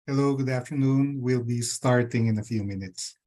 Hello, good afternoon. We'll be starting in a few minutes.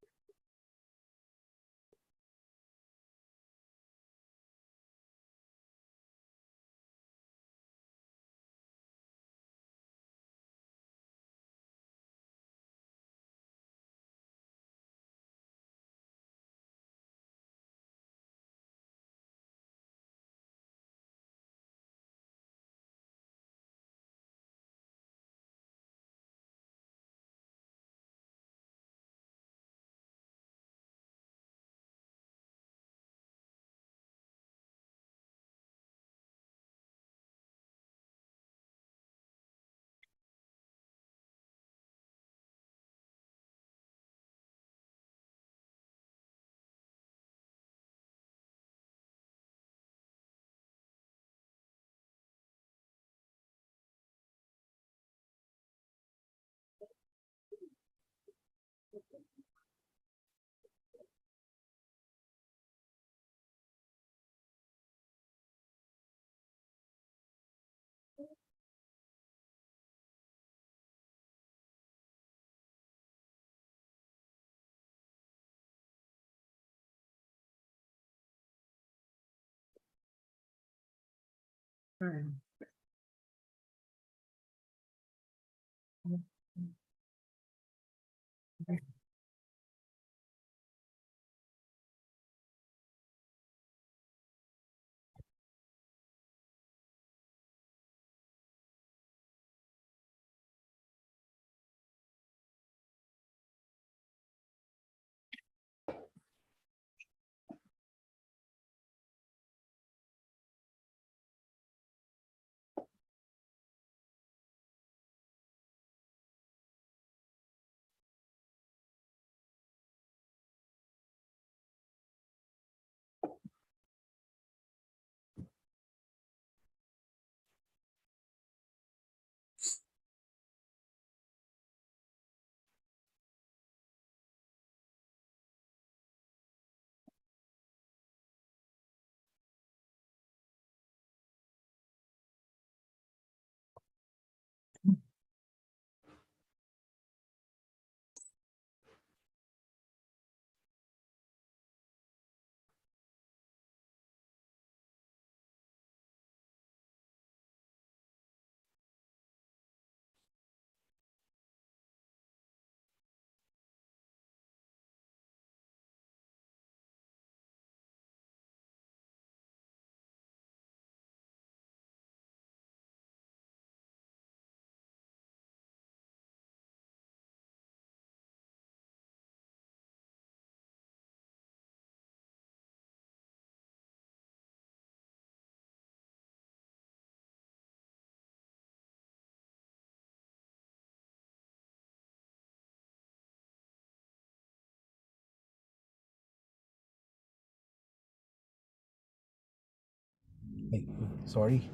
Ay, sorry.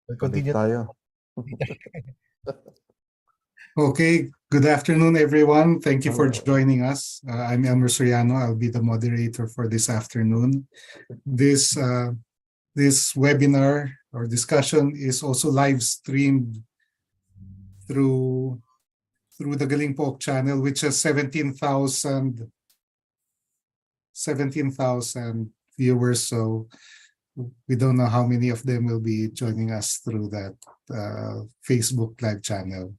We'll Balik continue. tayo. Okay, good afternoon, everyone. Thank you for Hello. joining us. I'm Elmer Soriano. I'll be the moderator for this afternoon. This webinar or discussion is also live streamed through the Galing Poke channel, which has 17,000 viewers. So we don't know how many of them will be joining us through that Facebook live channel.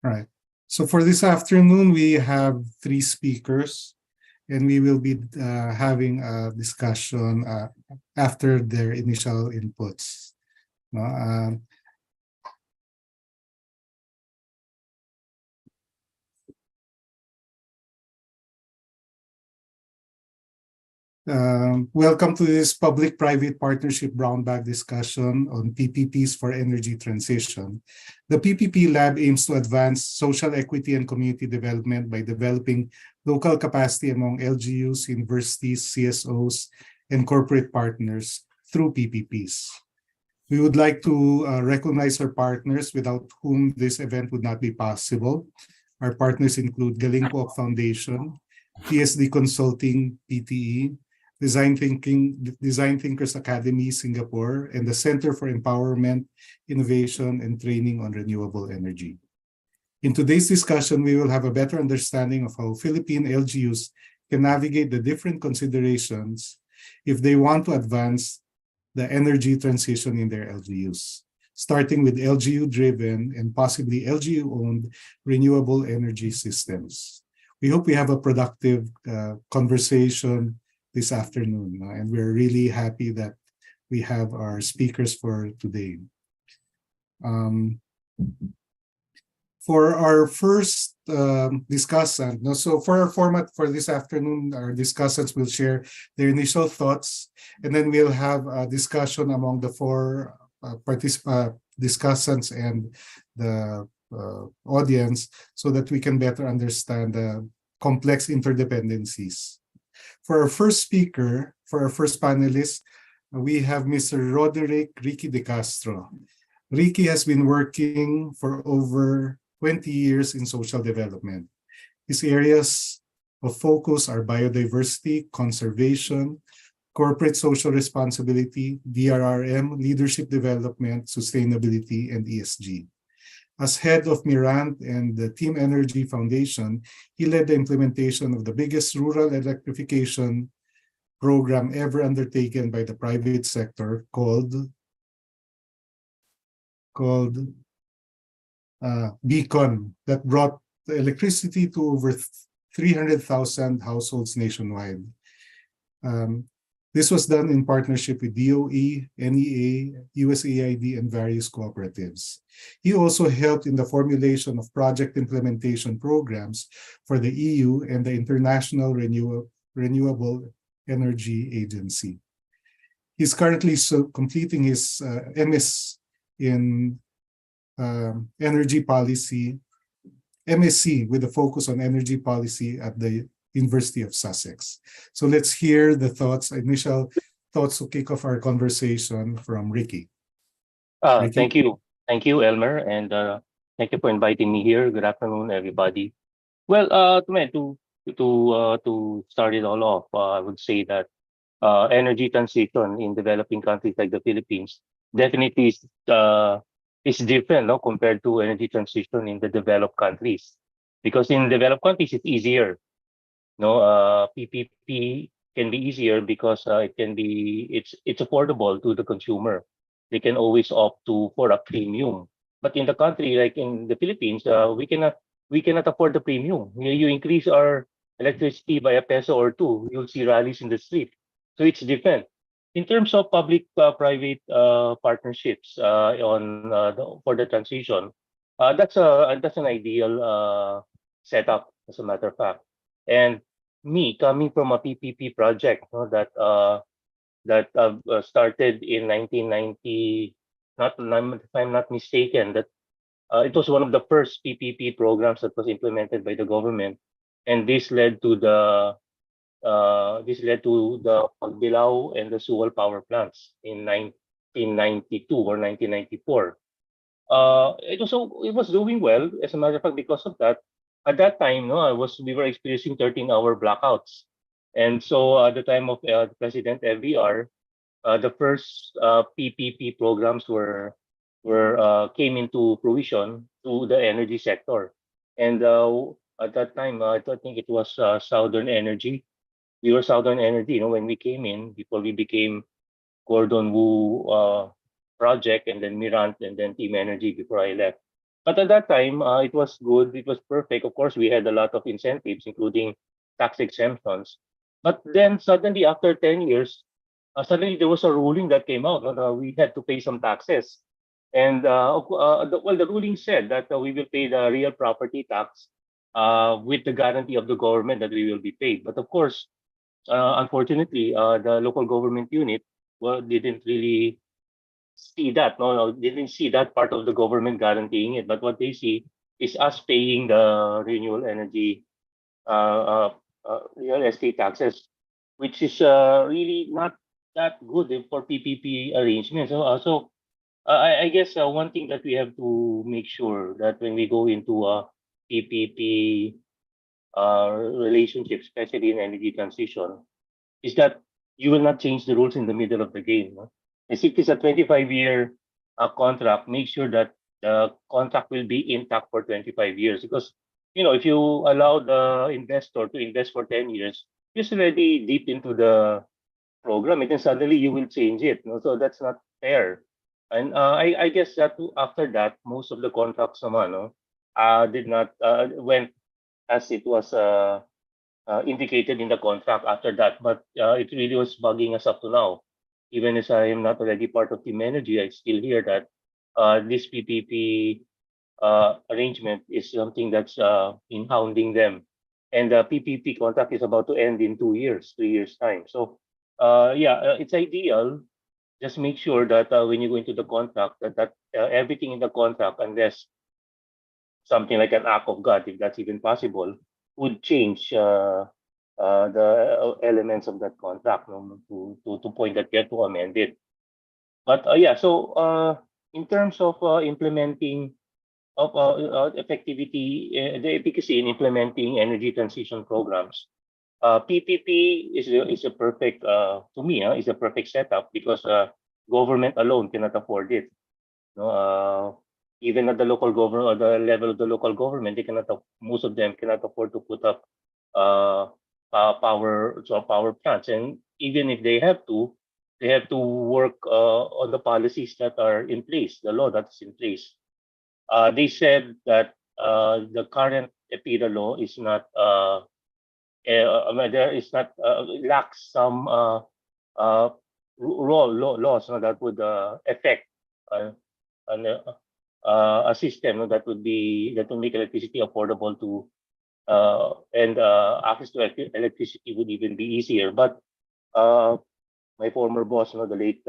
Right. So for this afternoon, we have three speakers, and we will be having a discussion after their initial inputs. No, welcome to this public-private partnership brown bag discussion on PPPs for energy transition. The PPP Lab aims to advance social equity and community development by developing local capacity among LGUs, universities, CSOs, and corporate partners through PPPs. We would like to recognize our partners without whom this event would not be possible. Our partners include Galing Po Foundation, TSD Consulting, PTE, Design Thinkers Academy, Singapore, and the Center for Empowerment, Innovation, and Training on Renewable Energy. In today's discussion, we will have a better understanding of how Philippine LGUs can navigate the different considerations if they want to advance the energy transition in their LGUs, starting with LGU-driven and possibly LGU-owned renewable energy systems. We hope we have a productive conversation this afternoon, and we're really happy that we have our speakers for today. For our first discussant, so for our format for this afternoon, our discussants will share their initial thoughts, and then we'll have a discussion among the four discussants and the audience so that we can better understand the complex interdependencies. For our first speaker, for our first panelist, we have Mr. Roderick Ricky De Castro. Ricky has been working for over 20 years in social development. His areas of focus are biodiversity, conservation, corporate social responsibility, DRRM, leadership development, sustainability, and ESG. As head of Mirant and the Team Energy Foundation, he led the implementation of the biggest rural electrification program ever undertaken by the private sector called Beacon, that brought electricity to over 300,000 households nationwide. This was done in partnership with DOE, NEA, USAID, and various cooperatives. He also helped in the formulation of project implementation programs for the EU and the International Renewable Energy Agency. He's currently completing his MS in energy policy, MSc with a focus on energy policy at the University of Sussex. So let's hear the initial thoughts to kick off our conversation from Ricky. Ricky? Thank you. Thank you, Elmer, and thank you for inviting me here. Good afternoon, everybody. Well, to start it all off, I would say that energy transition in developing countries like the Philippines definitely is different, no, compared to energy transition in the developed countries. Because in developed countries, it's easier. No, PPP can be easier because it's affordable to the consumer. They can always opt for a premium. But in the country like in the Philippines, we cannot afford the premium. You increase our electricity by a peso or two, you'll see rallies in the street. So it's different. In terms of public-private partnerships for the transition, that's an ideal setup, as a matter of fact. And me coming from a PPP project, that started in 1990, not if I'm not mistaken, that it was one of the first PPP programs that was implemented by the government, and this led to the Pagbilao and the Suwal power plants in 1992 or 1994. It was doing well, as a matter of fact, because of that. At that time, no, we were experiencing 13-hour blackouts, and so at the time of President FDR, the first PPP programs came into fruition to the energy sector, and at that time, I think it was Southern Energy. We were Southern Energy, when we came in before we became Gordon Wu project, and then Mirant, and then Team Energy before I left. But at that time, it was good. It was perfect. Of course, we had a lot of incentives, including tax exemptions. But then suddenly, after 10 years, suddenly there was a ruling that came out. We had to pay some taxes. And the ruling said that we will pay the real property tax with the guarantee of the government that we will be paid. But of course, unfortunately, the local government unit didn't really see that. No, they didn't see that part of the government guaranteeing it. But what they see is us paying the renewable energy real estate taxes, which is really not that good for PPP arrangements. So I guess one thing that we have to make sure that when we go into a PPP relationship, especially in energy transition, is that you will not change the rules in the middle of the game. No? As if it's a 25-year contract, make sure that the contract will be intact for 25 years. Because, if you allow the investor to invest for 10 years, he's already deep into the program, and then suddenly you will change it. No? So that's not fair. And I guess that after that, most of the contracts naman, no, did not went as it was indicated in the contract after that. But it really was bugging us up to now. Even as I am not already part of Team Energy, I still hear that this PPP arrangement is something that's in hounding them. And the PPP contract is about to end in 2 years, 3 years time. So, it's ideal. Just make sure that when you go into the contract, that everything in the contract, unless something like an act of God, if that's even possible, would change the elements of that contract, no, to point that you have to amend it. But so in terms of implementing of effectivity, the efficacy in implementing energy transition programs, PPP is a perfect to me is a perfect setup because government alone cannot afford it. No, even at the local government or the level of the local government, most of them cannot afford to put up uh, power plants, and even if they have to work on the policies that are in place, the law that's in place. They said that the current EPIDA law is not there is not lacks some uh, laws, no, that would affect uh, an, a system, no, that would make electricity affordable to and access to electricity would even be easier. But uh, my former boss, no, the late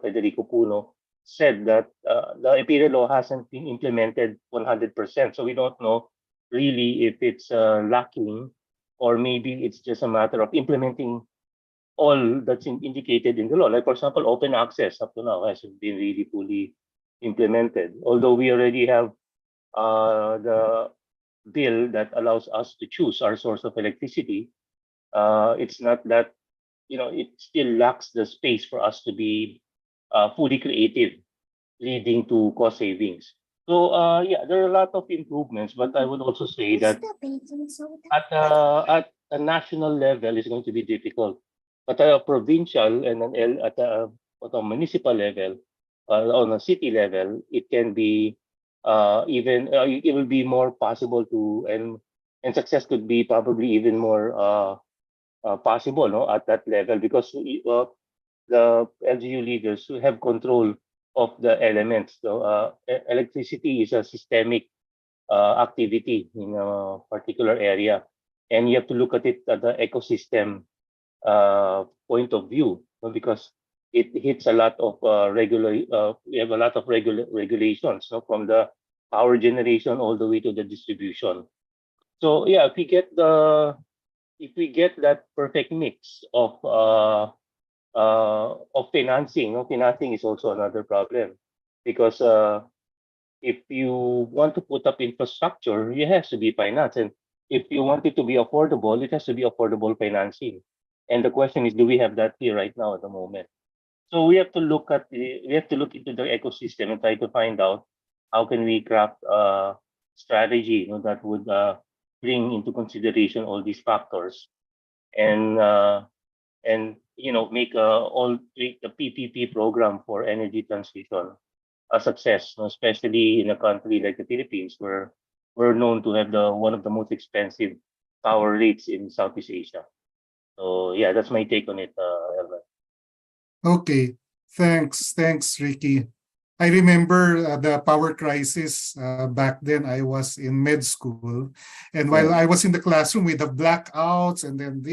Federico Puno, said that the imperial law hasn't been implemented 100%. So we don't know really if it's lacking, or maybe it's just a matter of implementing all that's indicated in the law. Like, for example, open access up to now hasn't been really fully implemented. Although we already have the bill that allows us to choose our source of electricity, it's not that, it still lacks the space for us to be fully creative, leading to cost savings. So, there are a lot of improvements, but I would also say that at a national level is going to be difficult. But at a provincial and at a municipal level, on a city level, it can be even it will be more possible to, and success could be probably even more possible, no, at that level, because the LGU leaders who have control of the elements. So electricity is a systemic activity in a particular area, and you have to look at it at the ecosystem point of view, no, because it hits a lot of we have a lot of regulations, no, from the power generation all the way to the distribution. So yeah, if we get that perfect mix of financing, no, financing is also another problem, because if you want to put up infrastructure, it has to be financed. And if you want it to be affordable, it has to be affordable financing. And the question is, do we have that here right now at the moment? So we have to look into the ecosystem and try to find out how can we craft a strategy, that would bring into consideration all these factors, and make the PPP program for energy transition a success, especially in a country like the Philippines, where we're known to have the one of the most expensive power rates in Southeast Asia. So yeah, that's my take on it, Elvan. Okay, thanks, Ricky. I remember the power crisis back then. I was in med school, and while I was in the classroom with the blackouts, and then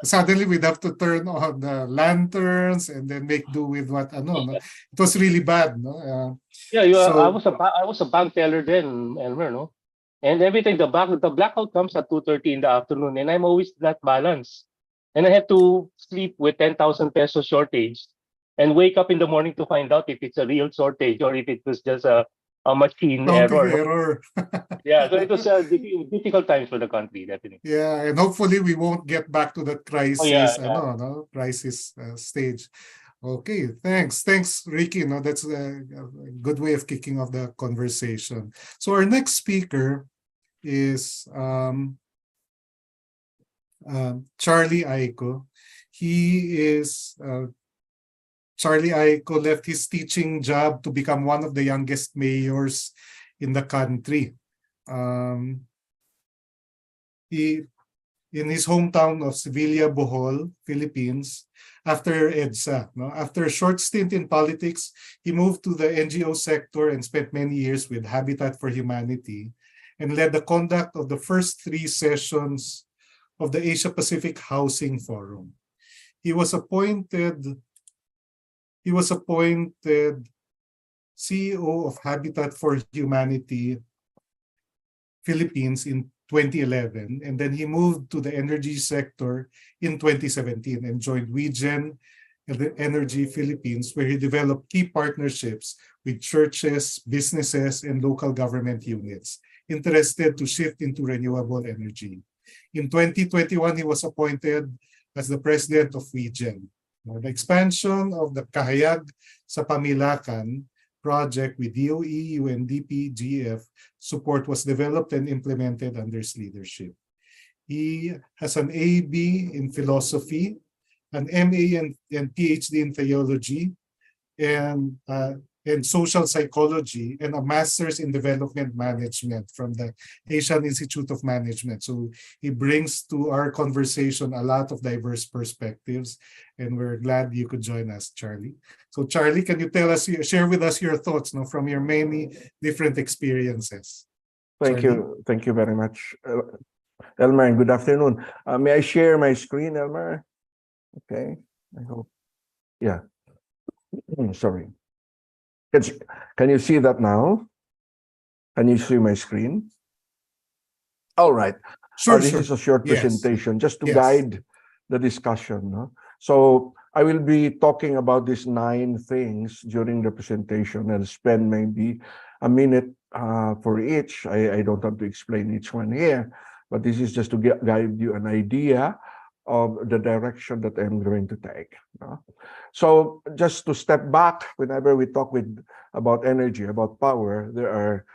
suddenly we'd have to turn on the lanterns and then make do with what no. It was really bad, no. Yeah, So I was a bank teller then, Elmer, no? And every time the blackout comes at 2:30 in the afternoon, and I'm always not balanced. And I have to sleep with 10,000 pesos shortage. and wake up in the morning to find out if it's a real shortage or if it was just a machine Counting error. No? error. Yeah, so it was difficult times for the country, definitely. Yeah, and hopefully we won't get back to that Oh yeah, crisis, yeah. crisis stage. Okay, thanks, Ricky. No, that's a good way of kicking off the conversation. So our next speaker is Charlie Aiko. Charlie Aiko left his teaching job to become one of the youngest mayors in the country. He in his hometown of Sevilla, Bohol, Philippines, after EDSA. No? After a short stint in politics, he moved to the NGO sector and spent many years with Habitat for Humanity and led the conduct of the first 3 sessions of the Asia Pacific Housing Forum. He was appointed CEO of Habitat for Humanity Philippines in 2011, and then he moved to the energy sector in 2017 and joined WeGen Energy Philippines, where he developed key partnerships with churches, businesses, and local government units interested to shift into renewable energy. In 2021, he was appointed as the president of WeGen. The expansion of the Kahayag sa Pamilakan project with DOE, UNDP, GF support was developed and implemented under his leadership. He has an AB in philosophy, an MA and PhD in theology, and social psychology, and a master's in development management from the Asian Institute of Management. So he brings to our conversation a lot of diverse perspectives, and we're glad you could join us, Charlie. So Charlie, can you share with us your thoughts from your many different experiences? Thank you. Thank you very much, Elmer, and good afternoon. May I share my screen, Elmer? Okay, I hope. Yeah. Sorry. Can you see that now? Can you see my screen? All right. Sure. This is a short presentation just to guide the discussion. No? So I will be talking about these 9 things during the presentation and spend maybe a minute for each. I don't have to explain each one here, but this is just to guide you an idea of the direction that I'm going to take. So just to step back, whenever we talk about energy, about power, there are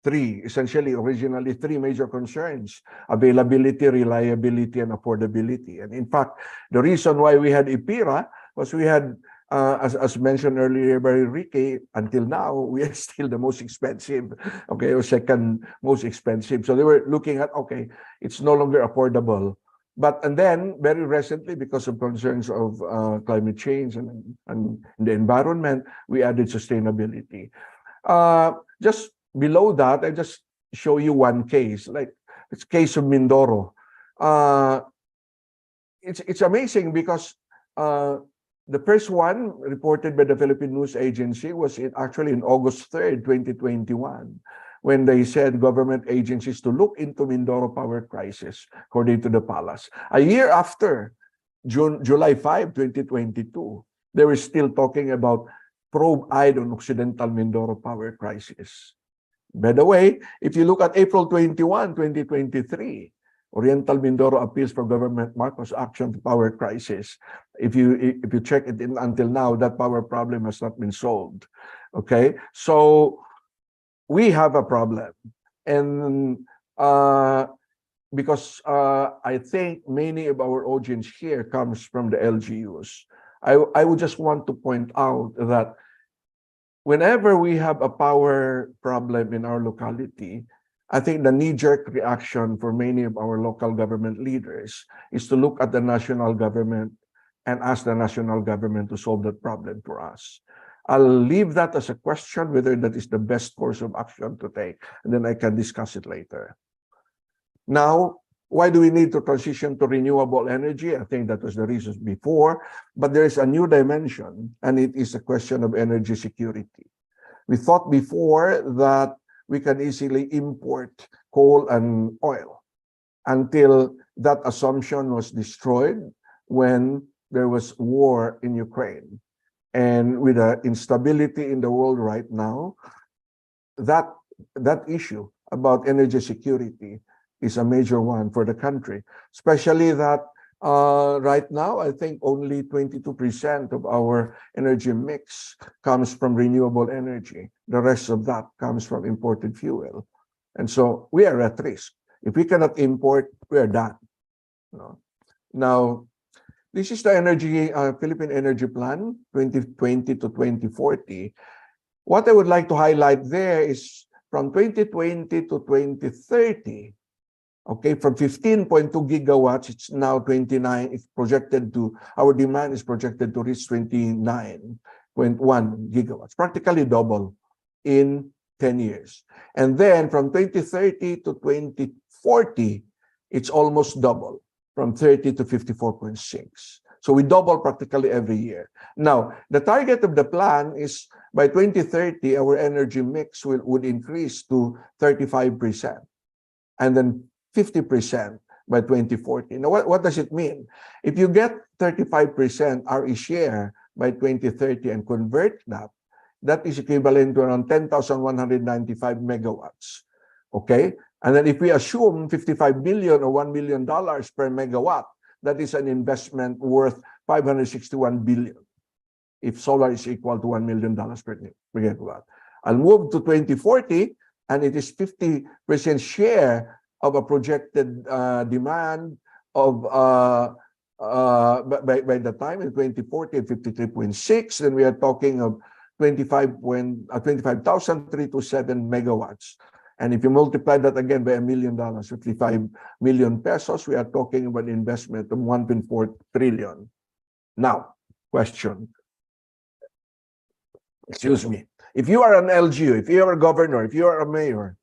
originally three major concerns: availability, reliability, and affordability. And in fact, the reason why we had IPIRA was we had, as mentioned earlier by Ricky, until now, we are still the most expensive, okay, or second most expensive. So they were looking at, okay, it's no longer affordable. And then very recently, because of concerns of climate change and the environment, we added sustainability. Just below that, I just show you one case, like it's case of Mindoro. It's amazing because the first one reported by the Philippine News Agency was actually in August 3rd, 2021. When they said government agencies to look into Mindoro power crisis, according to the palace. A year after, July 5, 2022, they were still talking about probe-eyed on Occidental Mindoro power crisis. By the way, if you look at April 21, 2023, Oriental Mindoro appeals for government Marcos action to power crisis. If you check it until now, that power problem has not been solved. Okay, so we have a problem, and because I think many of our audience here comes from the LGUs, I would just want to point out that whenever we have a power problem in our locality, I think the knee-jerk reaction for many of our local government leaders is to look at the national government and ask the national government to solve that problem for us. I'll leave that as a question, whether that is the best course of action to take, and then I can discuss it later. Now, why do we need to transition to renewable energy? I think that was the reasons before, but there is a new dimension, and it is a question of energy security. We thought before that we can easily import coal and oil until that assumption was destroyed when there was war in Ukraine. And with the instability in the world right now, that issue about energy security is a major one for the country, especially that right now, I think only 22% of our energy mix comes from renewable energy. The rest of that comes from imported fuel. And so we are at risk. If we cannot import, we are done. Now, this is the Philippine Energy Plan 2020 to 2040. What I would like to highlight there is from 2020 to 2030, okay, from 15.2 gigawatts, it's now 29. It's projected to, our demand is projected to reach 29.1 gigawatts, practically double in 10 years. And then from 2030 to 2040, it's almost double, from 30 to 54.6. So we double practically every year. Now, the target of the plan is by 2030, our energy mix would increase to 35%, and then 50% by 2040. Now, what does it mean? If you get 35% RE share by 2030 and convert that, that is equivalent to around 10,195 megawatts. Okay? And then if we assume 55 billion or $1 million per megawatt, that is an investment worth 561 billion. If solar is equal to $1 million per megawatt. I'll move to 2040, and it is 50% share of a projected demand of by the time in 2040, 53.6, then we are talking of 25,327 megawatts. And if you multiply that again by $1 million, 55 million pesos, we are talking about investment of 1.4 trillion. Now, question. Excuse me. If you are an LGU, if you are a governor, if you are a mayor,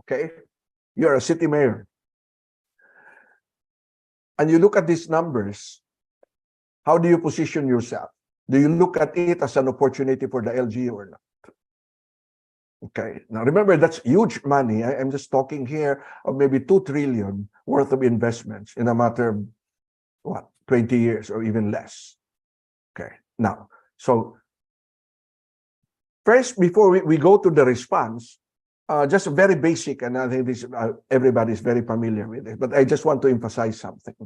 okay, you are a city mayor, and you look at these numbers, how do you position yourself? Do you look at it as an opportunity for the LGU or not? Okay, now remember, that's huge money. I'm just talking here of maybe 2 trillion worth of investments in a matter of, what, 20 years or even less. Okay, now, so first, before we go to the response, just very basic, and I think this everybody is very familiar with it, but I just want to emphasize something.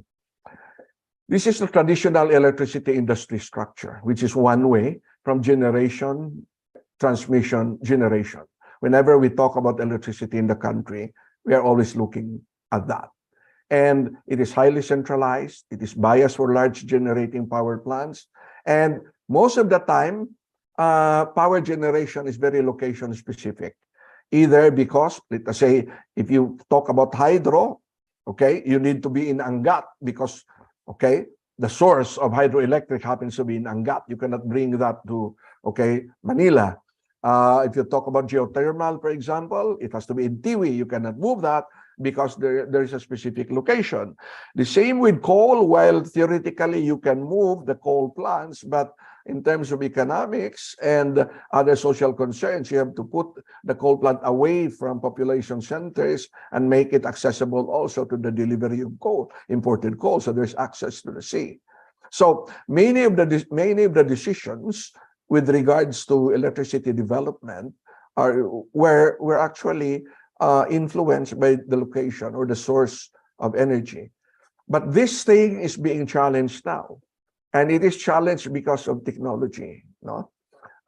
This is the traditional electricity industry structure, which is one way from generation, transmission, generation. Whenever we talk about electricity in the country, we are always looking at that. And it is highly centralized. It is biased for large generating power plants. And most of the time, power generation is very location specific. Either because, let's say, if you talk about hydro, okay, you need to be in Angat because, okay, the source of hydroelectric happens to be in Angat. You cannot bring that to, okay, Manila. If you talk about geothermal, for example, it has to be in Tiwi. You cannot move that because there is a specific location. The same with coal. While theoretically you can move the coal plants, but in terms of economics and other social concerns, you have to put the coal plant away from population centers and make it accessible also to the delivery of coal, imported coal, so there's access to the sea. So many of the decisions with regards to electricity development were actually influenced by the location or the source of energy. But this thing is being challenged now. And it is challenged because of technology. No?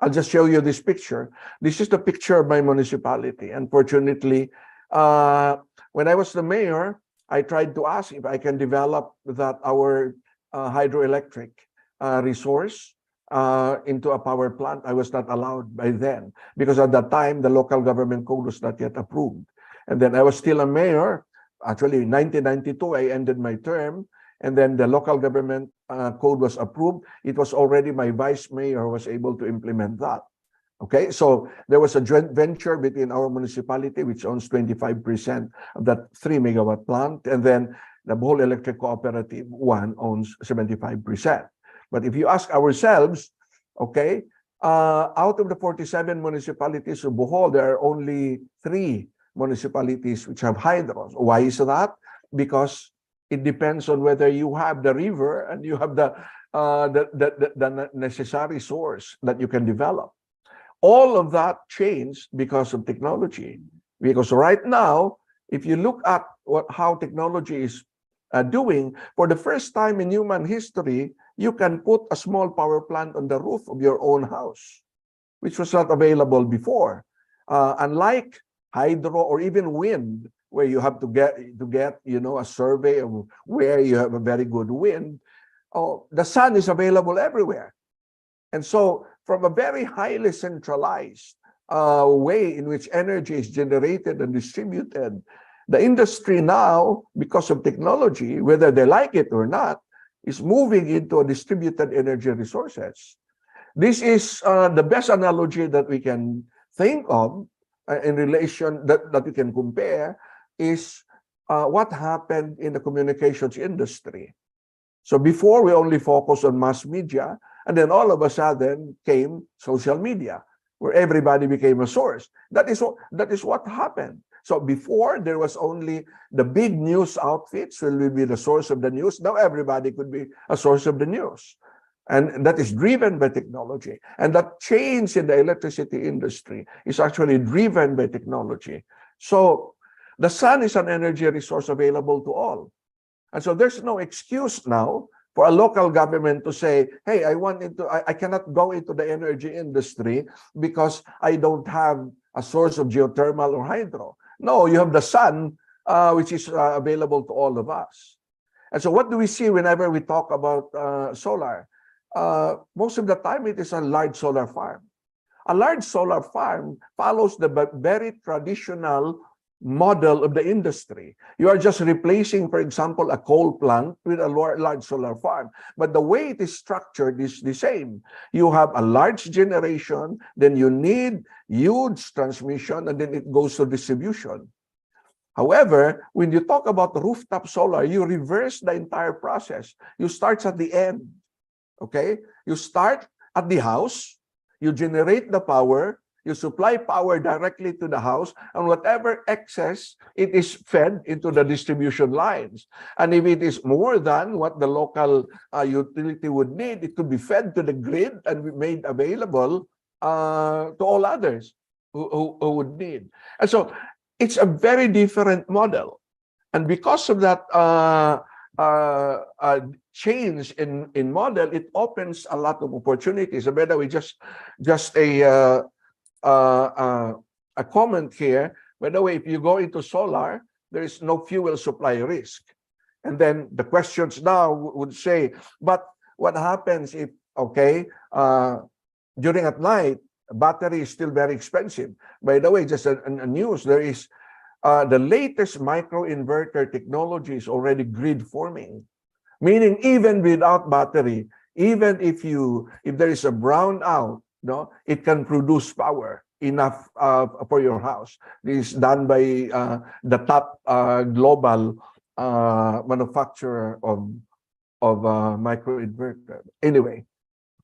I'll just show you this picture. This is the picture of my municipality. Unfortunately, when I was the mayor, I tried to ask if I can develop that our hydroelectric resource into a power plant. I was not allowed by then because at that time, the local government code was not yet approved. And then I was still a mayor. Actually, in 1992, I ended my term. And then the local government code was approved. It was already my vice mayor who was able to implement that. Okay, so there was a joint venture between our municipality, which owns 25% of that 3 megawatt plant, and then the Bohol Electric Cooperative one owns 75%. But if you ask ourselves, okay, out of the 47 municipalities of Bohol, there are only 3 municipalities which have hydros. Why is that? Because it depends on whether you have the river and you have the the necessary source that you can develop. All of that changed because of technology. Because right now, if you look at how technology is doing, for the first time in human history, you can put a small power plant on the roof of your own house, which was not available before. Unlike hydro or even wind, where you have to get a survey of where you have a very good wind, the sun is available everywhere. And so from a very highly centralized way in which energy is generated and distributed, the industry now, because of technology, whether they like it or not, is moving into a distributed energy resources. This is the best analogy that we can think of in relation that we can compare is what happened in the communications industry. So before, we only focused on mass media, and then all of a sudden came social media, where everybody became a source. That is what happened. So before, there was only the big news outfits will be the source of the news. Now everybody could be a source of the news. And that is driven by technology. And that change in the electricity industry is actually driven by technology. So the sun is an energy resource available to all. And so there's no excuse now for a local government to say, hey, I cannot go into the energy industry because I don't have a source of geothermal or hydro. No, you have the sun, which is available to all of us. And so what do we see whenever we talk about solar? Most of the time, it is a large solar farm. A large solar farm follows the very traditional model of the industry. You are just replacing, for example, a coal plant with a large solar farm. But the way it is structured is the same. You have a large generation, then you need huge transmission, and then it goes to distribution. However, when you talk about rooftop solar, you reverse the entire process. You start at the end. Okay? You start at the house, you generate the power, you supply power directly to the house, and whatever excess, it is fed into the distribution lines. And if it is more than what the local utility would need, it could be fed to the grid and be made available to all others who would need. And so it's a very different model. And because of that change in model, it opens a lot of opportunities. And by the way, just a comment here. By the way, if you go into solar, there is no fuel supply risk. And then the questions now would say, but what happens if, okay, during at night, battery is still very expensive. By the way, just a news, there is the latest microinverter technology is already grid forming, meaning even without battery, even if there is a brownout, no, it can produce power enough for your house. This is done by the top global manufacturer of microinverter. Anyway,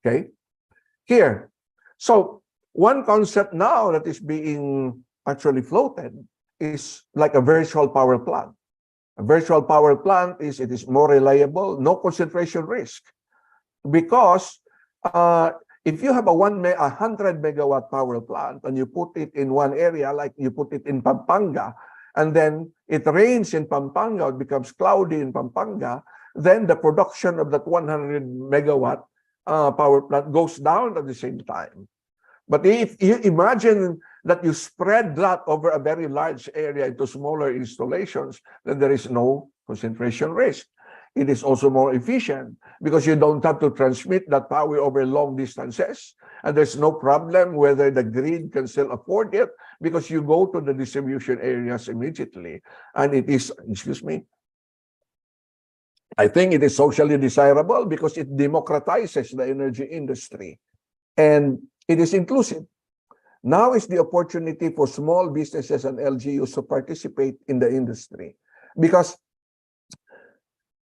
okay, here. So one concept now that is being actually floated is like a virtual power plant. A virtual power plant is more reliable, no concentration risk, because if you have a 100 megawatt power plant and you put it in one area, like you put it in Pampanga, and then it rains in Pampanga, it becomes cloudy in Pampanga, then the production of that 100 megawatt power plant goes down at the same time. But if you imagine that you spread that over a very large area into smaller installations, then there is no concentration risk. It is also more efficient because you don't have to transmit that power over long distances. And there's no problem whether the grid can still afford it because you go to the distribution areas immediately. And it is, excuse me, I think it is socially desirable because it democratizes the energy industry. And it is inclusive. Now is the opportunity for small businesses and LGUs to participate in the industry because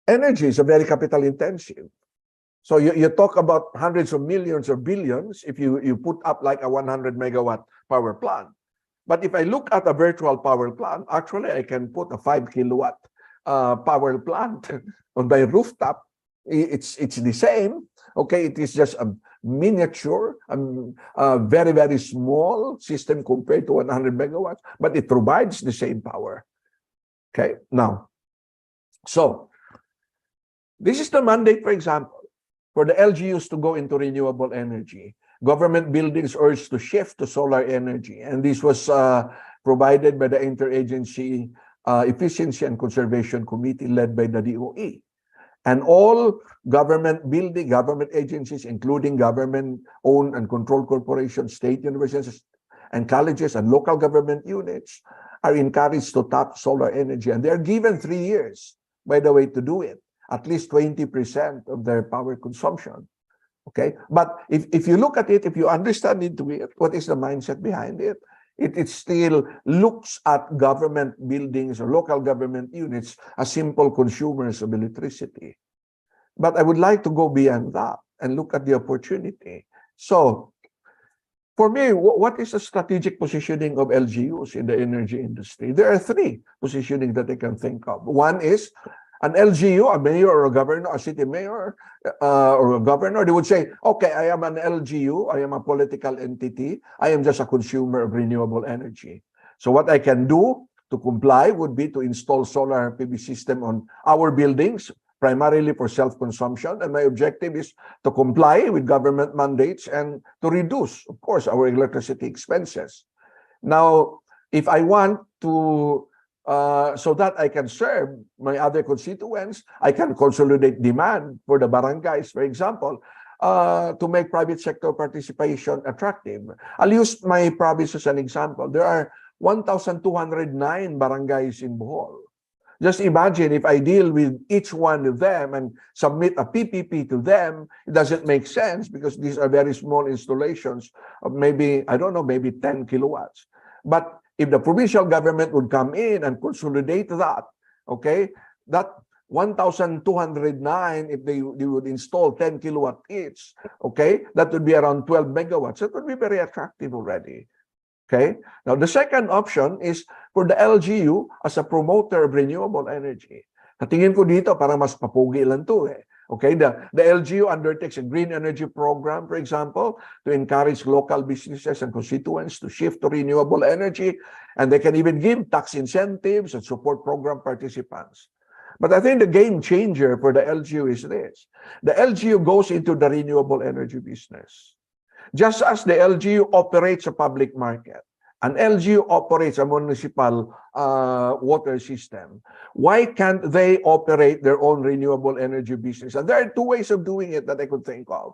energy is a very capital intensive. So you talk about hundreds of millions or billions if you put up like a 100 megawatt power plant. But if I look at a virtual power plant, actually I can put a 5 kilowatt power plant on my rooftop it's the same. Okay, it is just a miniature, very, very small system compared to 100 megawatts, but it provides the same power. Okay, now, so this is the mandate, for example, for the LGUs to go into renewable energy. Government buildings urged to shift to solar energy, and this was provided by the Interagency Efficiency and Conservation Committee led by the DOE. And all government building, government agencies, including government-owned and controlled corporations, state universities, and colleges, and local government units are encouraged to tap solar energy. And they're given 3 years, by the way, to do it, at least 20% of their power consumption. Okay, but if you look at it, if you understand into it, what is the mindset behind it? It still looks at government buildings or local government units as simple consumers of electricity. But I would like to go beyond that and look at the opportunity. So, for me, what is the strategic positioning of LGUs in the energy industry? There are 3 positioning that I can think of. One is an LGU, a mayor or a governor, a city mayor or a governor, they would say, okay, I am an LGU, I am a political entity, I am just a consumer of renewable energy. So what I can do to comply would be to install solar PV system on our buildings, primarily for self-consumption. And my objective is to comply with government mandates and to reduce, of course, our electricity expenses. Now, if I want to so that I can serve my other constituents, I can consolidate demand for the barangays, for example, to make private sector participation attractive. I'll use my province as an example. There are 1,209 barangays in Bohol. Just imagine if I deal with each one of them and submit a PPP to them, it doesn't make sense because these are very small installations of maybe, I don't know, maybe 10 kilowatts. But if the provincial government would come in and consolidate that, okay, that 1,209, if they would install 10 kilowatt each, okay, that would be around 12 megawatts. That would be very attractive already. Okay. Now, the second option is for the LGU as a promoter of renewable energy. Natingin ko dito, parang mas papugi lang to eh. Okay, the LGU undertakes a green energy program, for example, to encourage local businesses and constituents to shift to renewable energy, and they can even give tax incentives and support program participants. But I think the game changer for the LGU is this. The LGU goes into the renewable energy business. Just as the LGU operates a public market, an LGU operates a municipal water system. Why can't they operate their own renewable energy business? And there are 2 ways of doing it that I could think of.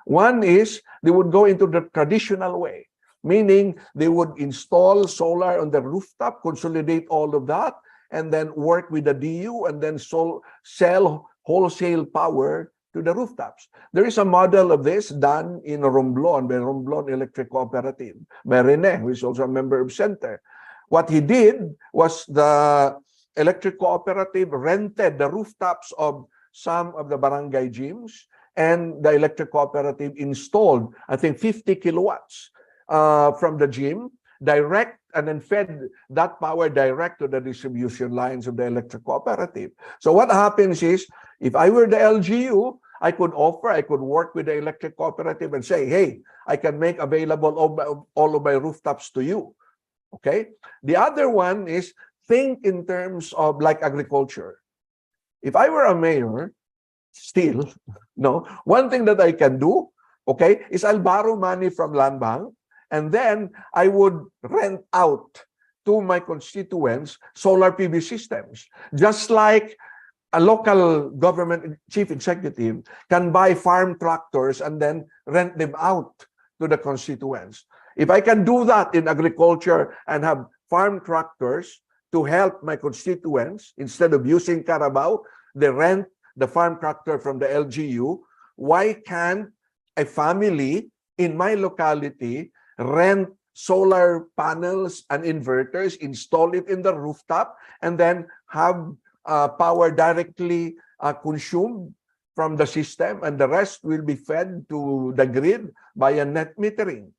One is they would go into the traditional way, meaning they would install solar on the rooftop, consolidate all of that, and then work with the DU and then sell wholesale power to the rooftops. There is a model of this done in Romblon by Romblon Electric Cooperative by Rene, who is also a member of Center. What he did was the electric cooperative rented the rooftops of some of the barangay gyms, and the electric cooperative installed, I think, 50 kilowatts from the gym, direct, and then fed that power direct to the distribution lines of the electric cooperative. So what happens is, if I were the LGU, I could work with the electric cooperative and say, hey, I can make available all of my rooftops to you. Okay? The other one is think in terms of like agriculture. If I were a mayor, still, no, one thing that I can do, okay, is I'll borrow money from Land Bank, and then I would rent out to my constituents solar PV systems. Just like a local government chief executive can buy farm tractors and then rent them out to the constituents. If I can do that in agriculture and have farm tractors to help my constituents, instead of using Carabao, they rent the farm tractor from the LGU, why can't a family in my locality rent solar panels and inverters, install it in the rooftop, and then have power directly consumed from the system, and the rest will be fed to the grid via net metering?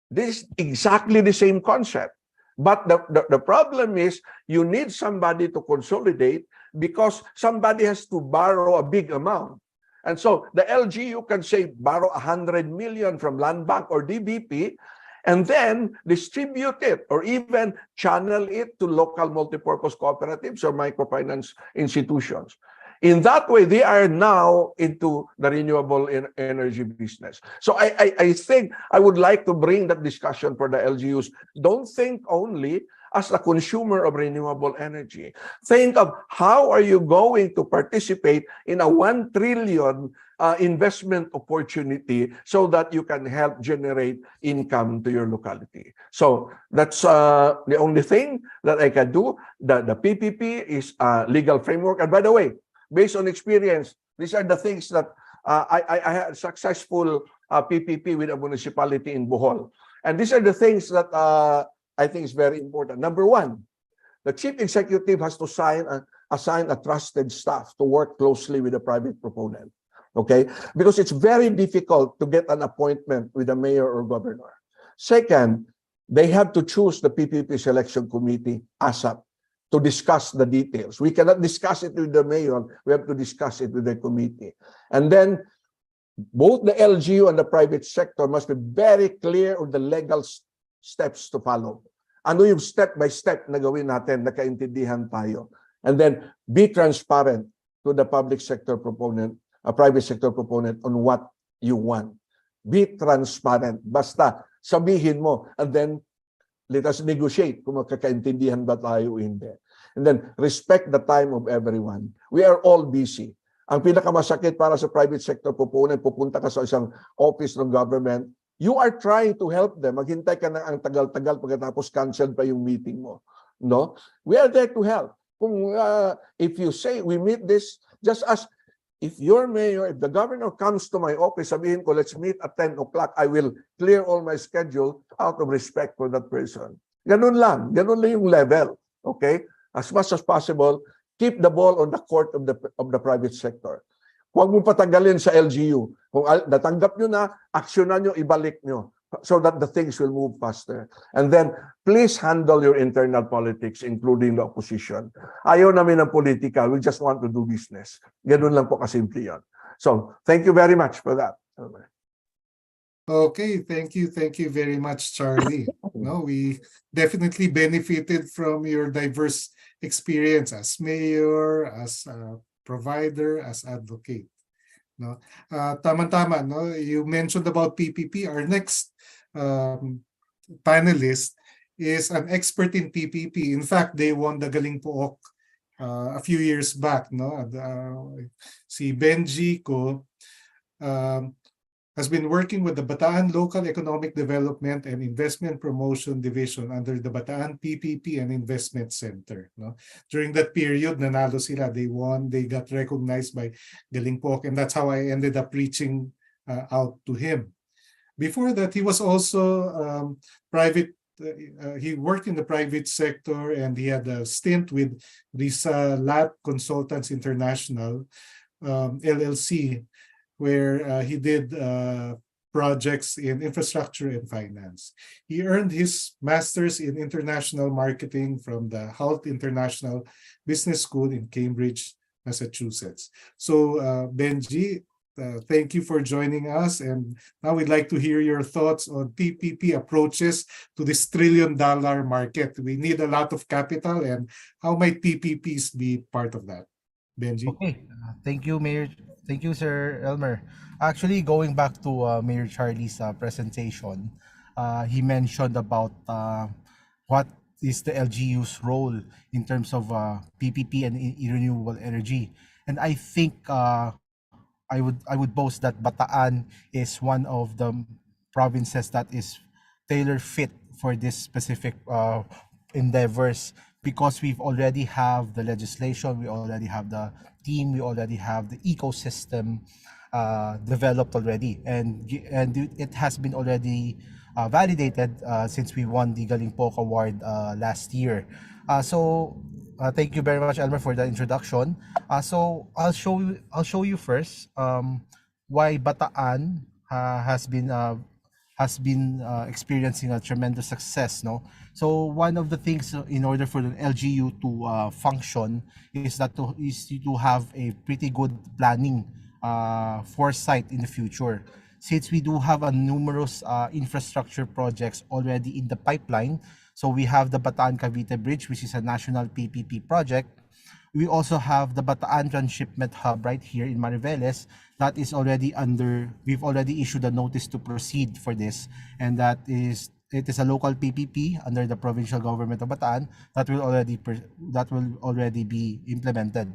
This is exactly the same concept. But the problem is you need somebody to consolidate because somebody has to borrow a big amount. And so the LGU can say borrow 100 million from Land Bank or DBP and then distribute it or even channel it to local multipurpose cooperatives or microfinance institutions. In that way, they are now into the renewable energy business. So I think I would like to bring that discussion for the LGUs. Don't think only as a consumer of renewable energy. Think of how are you going to participate in a 1 trillion investment opportunity so that you can help generate income to your locality. So that's the only thing that I can do. The PPP is a legal framework. And by the way, based on experience, these are the things that I had successful PPP with a municipality in Bohol. And these are the things that I think is very important. Number one, the chief executive has to assign a trusted staff to work closely with the private proponent. Okay? Because it's very difficult to get an appointment with the mayor or governor. Second, they have to choose the PPP selection committee ASAP to discuss the details. We cannot discuss it with the mayor. We have to discuss it with the committee. And then both the LGU and the private sector must be very clear on the legal steps to follow. Ano yung step by step na gawin natin, nakaintindihan tayo. And then be transparent to the public sector proponent, a private sector proponent on what you want. Be transparent. Basta sabihin mo and then let us negotiate kung magkakaintindihan ba tayo o hindi. And then respect the time of everyone. We are all busy. Ang pinakamasakit para sa private sector proponent, pupunta ka sa isang office ng government, you are trying to help them. Maghintay ka na ang tagal-tagal pagkatapos canceled pa yung meeting mo. No? We are there to help. Kung if you say we meet this, just as if your mayor, if the governor comes to my office, sabihin ko, let's meet at 10 o'clock, I will clear all my schedule out of respect for that person. Ganun lang yung level. Okay? As much as possible, keep the ball on the court of the private sector. Huwag mong patagalin sa LGU. Kung natanggap nyo na, aksyonan nyo, ibalik nyo so that the things will move faster. And then, please handle your internal politics, including the opposition. Ayaw namin ng politika. We just want to do business. Ganun lang po kasimple yun. So, thank you very much for that. Okay, thank you very much, Charlie. No, we definitely benefited from your diverse experience as mayor, as provider, as advocate. No, tama-tama. No, you mentioned about PPP. Our next panelist is an expert in PPP. In fact, they won the Galing Pook a few years back. No, si Benji ko has been working with the Bataan Local Economic Development and Investment Promotion Division under the Bataan PPP and Investment Center. No? During that period, nanalo sila. They won. They got recognized by Galing Pook, and that's how I ended up reaching out to him. Before that, he was also private. He worked in the private sector, and he had a stint with Risa Lat Consultants International, LLC, where he did projects in infrastructure and finance. He earned his master's in international marketing from the Hult International Business School in Cambridge, Massachusetts. So Benji, thank you for joining us. And now we'd like to hear your thoughts on PPP approaches to this trillion-dollar market. We need a lot of capital, and how might PPPs be part of that? Benji? Okay, thank you, Mayor. Thank you, Sir Elmer. Actually, going back to Mayor Charlie's presentation, he mentioned about what is the LGU's role in terms of PPP and renewable energy. And I think I would boast that Bataan is one of the provinces that is tailor fit for this specific endeavors, because we've already have the legislation, we already have the team, we already have the ecosystem developed already, and it has been already validated since we won the Galing Pook Award last year. So thank you very much, Elmer, for the introduction. So I'll show you first why Bataan has been has been experiencing a tremendous success, no? So one of the things in order for the LGU to function is to have a pretty good planning foresight in the future. Since we do have a numerous infrastructure projects already in the pipeline, so we have the Bataan Cavite Bridge, which is a national PPP project. We also have the Bataan Transshipment Hub right here in Mariveles that is already we've already issued a notice to proceed for this, and it is a local PPP under the provincial government of Bataan that will already be implemented.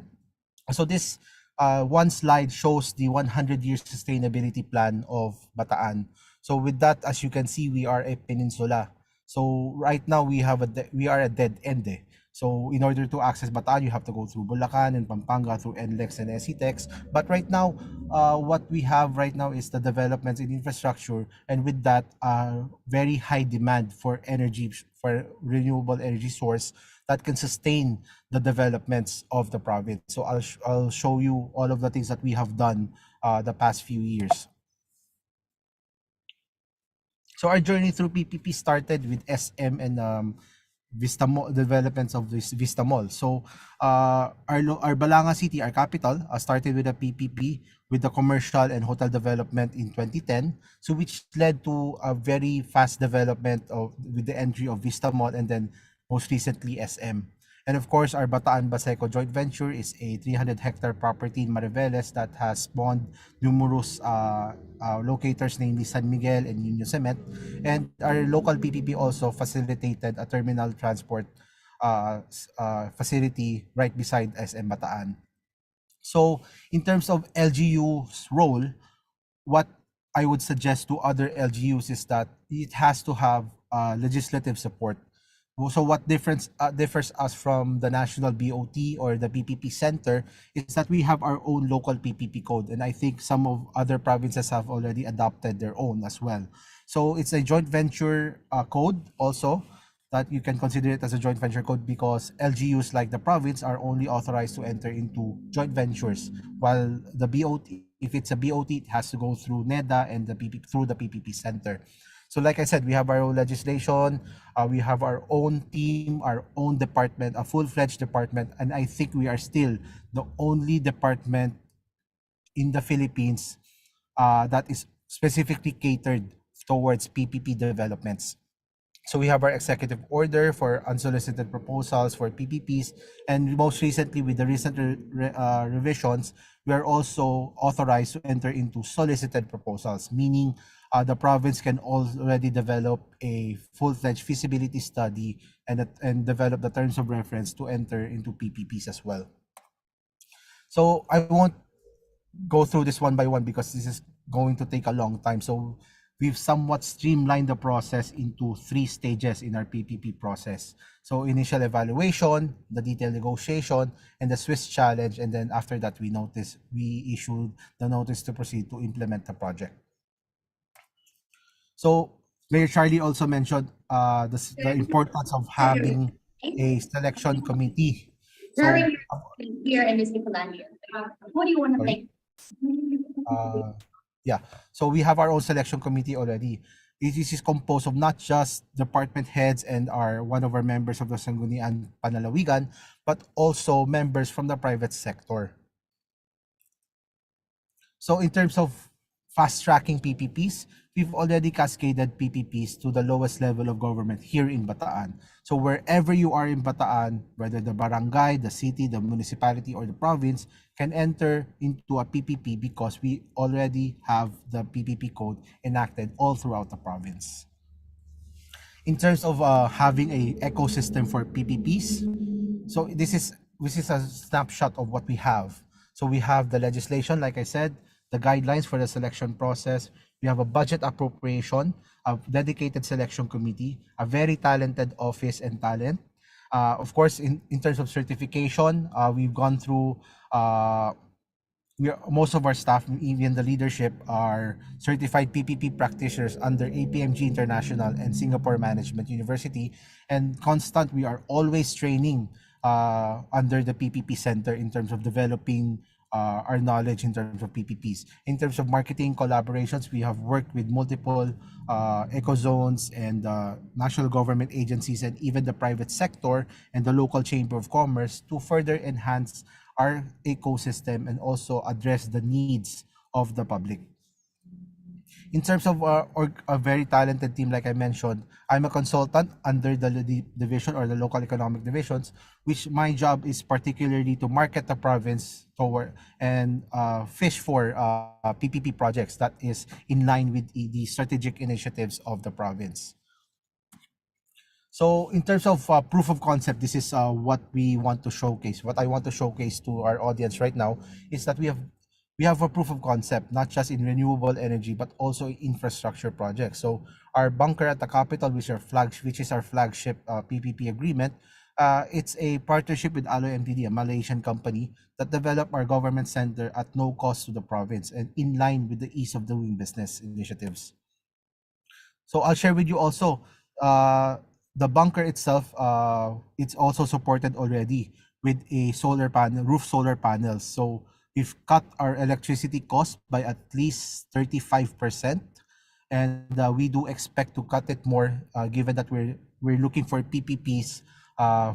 So this one slide shows the 100-year sustainability plan of Bataan. So with that, as you can see, we are a peninsula. So right now we are a dead end. So in order to access Bataan, you have to go through Bulacan and Pampanga through NLEX and SETEX. But right now, what we have right now is the developments in infrastructure, and with that, very high demand for renewable energy source that can sustain the developments of the province. So I'll show you all of the things that we have done the past few years. So our journey through PPP started with SM and Vista Mall, developments of this Vista Mall. So our Balanga City, our capital, started with a PPP with the commercial and hotel development in 2010. So which led to a very fast development with the entry of Vista Mall and then most recently SM. And of course, our Bataan Baseco joint venture is a 300-hectare property in Mariveles that has spawned numerous locators, namely San Miguel and Niño Cement. And our local PPP also facilitated a terminal transport facility right beside SM Bataan. So in terms of LGU's role, what I would suggest to other LGUs is that it has to have legislative support. So what differs us from the national BOT or the PPP center is that we have our own local PPP code, and I think some of other provinces have already adopted their own as well. So it's a joint venture code also, that you can consider it as a joint venture code, because LGUs like the province are only authorized to enter into joint ventures, while the BOT, if it's a BOT, it has to go through NEDA and through the PPP center. So like I said, we have our own legislation, we have our own team, our own department, a full-fledged department, and I think we are still the only department in the Philippines that is specifically catered towards PPP developments. So we have our executive order for unsolicited proposals for PPPs, and most recently with the recent revisions, we are also authorized to enter into solicited proposals, meaning the province can already develop a full-fledged feasibility study and develop the terms of reference to enter into PPPs as well. So I won't go through this one by one because this is going to take a long time. So we've somewhat streamlined the process into 3 stages in our PPP process. So initial evaluation, the detailed negotiation, and the Swiss challenge. And then after that, we issued the notice to proceed to implement the project. So Mayor Charlie also mentioned the importance of having a selection committee. So here in this Nicolandia. What do you want to think? Yeah, so we have our own selection committee already. This is composed of not just department heads and one of our members of the Sangguniang Panlalawigan, but also members from the private sector. So in terms of fast-tracking PPPs, we've already cascaded PPPs to the lowest level of government here in Bataan. So wherever you are in Bataan, whether the barangay, the city, the municipality, or the province, can enter into a PPP because we already have the PPP code enacted all throughout the province. In terms of having an ecosystem for PPPs, so this is a snapshot of what we have. So we have the legislation, like I said, the guidelines for the selection process. We have a budget appropriation, a dedicated selection committee, a very talented office and talent. Of course, in terms of certification, we've gone through, most of our staff, even the leadership, are certified PPP practitioners under APMG International and Singapore Management University. And we are always training under the PPP Center in terms of developing our knowledge in terms of PPPs. In terms of marketing collaborations, we have worked with multiple eco zones and national government agencies and even the private sector and the local chamber of commerce to further enhance our ecosystem and also address the needs of the public. In terms of a very talented team, like I mentioned, I'm a consultant under the division or the local economic divisions, which my job is particularly to market the province toward and fish for PPP projects that is in line with the strategic initiatives of the province. So in terms of proof of concept, this is what we want to showcase. What I want to showcase to our audience right now is that we have a proof of concept, not just in renewable energy, but also in infrastructure projects. So our bunker at the capital, which is our flagship PPP agreement, it's a partnership with Alloy MPD, a Malaysian company that developed our government center at no cost to the province and in line with the ease of doing business initiatives. So I'll share with you also uh, the bunker itself. It's also supported already with a solar panel, roof solar panels. So we've cut our electricity cost by at least 35%, and we do expect to cut it more, given that we're looking for PPPs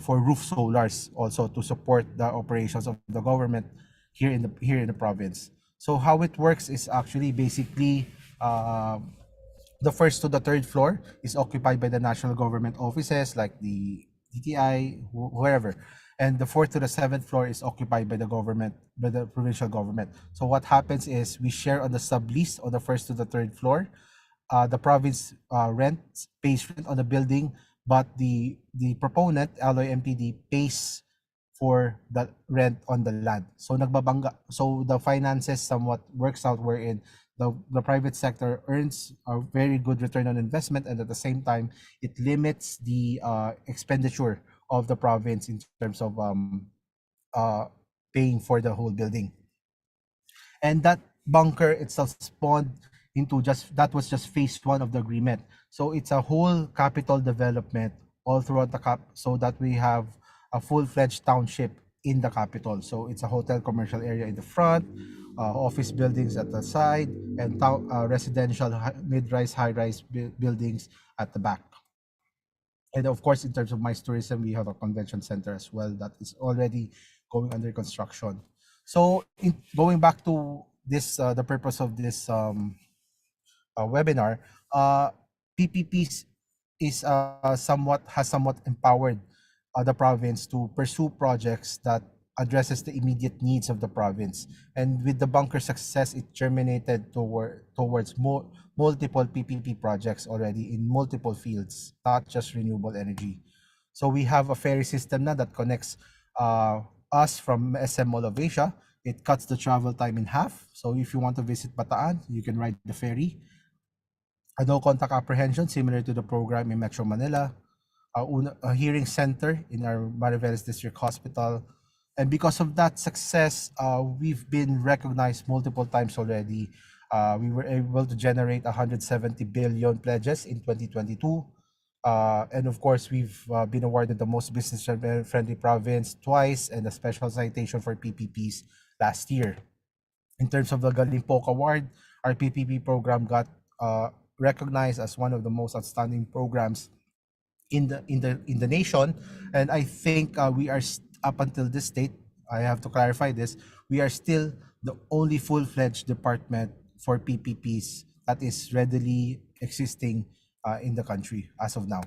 for roof solars also to support the operations of the government here in the province. So how it works is actually basically. The first to the third floor is occupied by the national government offices like the DTI, wherever. And the fourth to the seventh floor is occupied by the government, by the provincial government. So what happens is we share on the sublease on the first to the third floor. The province pays rent on the building, but the proponent, Alloy MPD, pays for the rent on the land. So so the finances somewhat works out wherein the private sector earns a very good return on investment, and at the same time it limits the expenditure of the province in terms of uh, paying for the whole building. And that bunker itself spawned into that was just phase one of the agreement. So it's a whole capital development all throughout the so that we have a full-fledged township in the capital. So it's a hotel commercial area in the front, office buildings at the side, and residential mid-rise, high-rise buildings at the back. And of course, in terms of MICE tourism, we have a convention center as well that is already going under construction. So going back to this, the purpose of this webinar, PPPs is has somewhat empowered the province to pursue projects that addresses the immediate needs of the province. And with the bunker success, it germinated towards multiple PPP projects already in multiple fields, not just renewable energy. So we have a ferry system now that connects us from SM Mall of Asia. It cuts the travel time in half. So if you want to visit Bataan, you can ride the ferry. A no contact apprehension, similar to the program in Metro Manila. A hearing center in our Mariveles District Hospital. And because of that success, we've been recognized multiple times already. We were able to generate 170 billion pledges in 2022. And of course, we've been awarded the most business-friendly province twice and a special citation for PPPs last year. In terms of the Galimpok Award, our PPP program got recognized as one of the most outstanding programs in the nation. And I think we are up until this date, I have to clarify this, we are still the only full-fledged department for PPPs that is readily existing in the country as of now.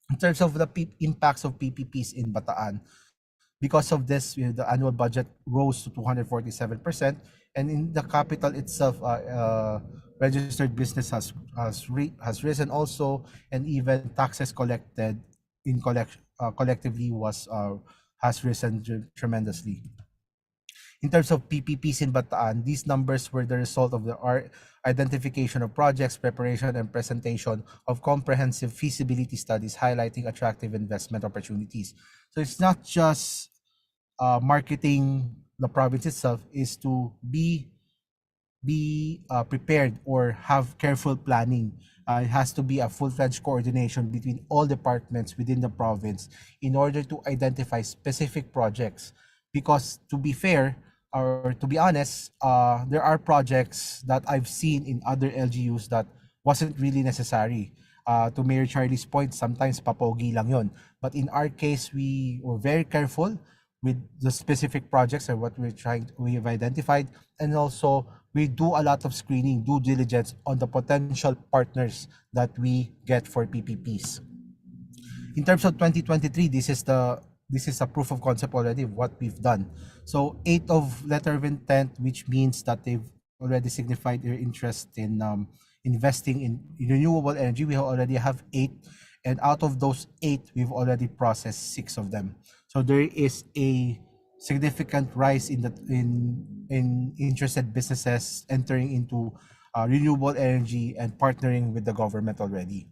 In terms of the impacts of PPPs in Bataan, because of this, the annual budget rose to 247%, and in the capital itself, registered business has risen also, and even taxes collected in collectively has risen tremendously. In terms of PPPs in Bataan, these numbers were the result of the identification of projects, preparation, and presentation of comprehensive feasibility studies highlighting attractive investment opportunities. So it's not just marketing the province itself, is to be prepared or have careful planning. It has to be a full-fledged coordination between all departments within the province in order to identify specific projects. Because to be fair, or to be honest, there are projects that I've seen in other LGUs that wasn't really necessary. To Mayor Charlie's point, sometimes papogi lang yon. But in our case, we were very careful with the specific projects and what we have identified, and also we do a lot of screening, due diligence on the potential partners that we get for PPPs. In terms of 2023, this is a proof of concept already of what we've done. So 8 of letter of intent, which means that they've already signified their interest in investing in renewable energy. We already have 8, and out of those 8, we've already processed 6 of them. So there is a significant rise in interested businesses entering into renewable energy and partnering with the government already.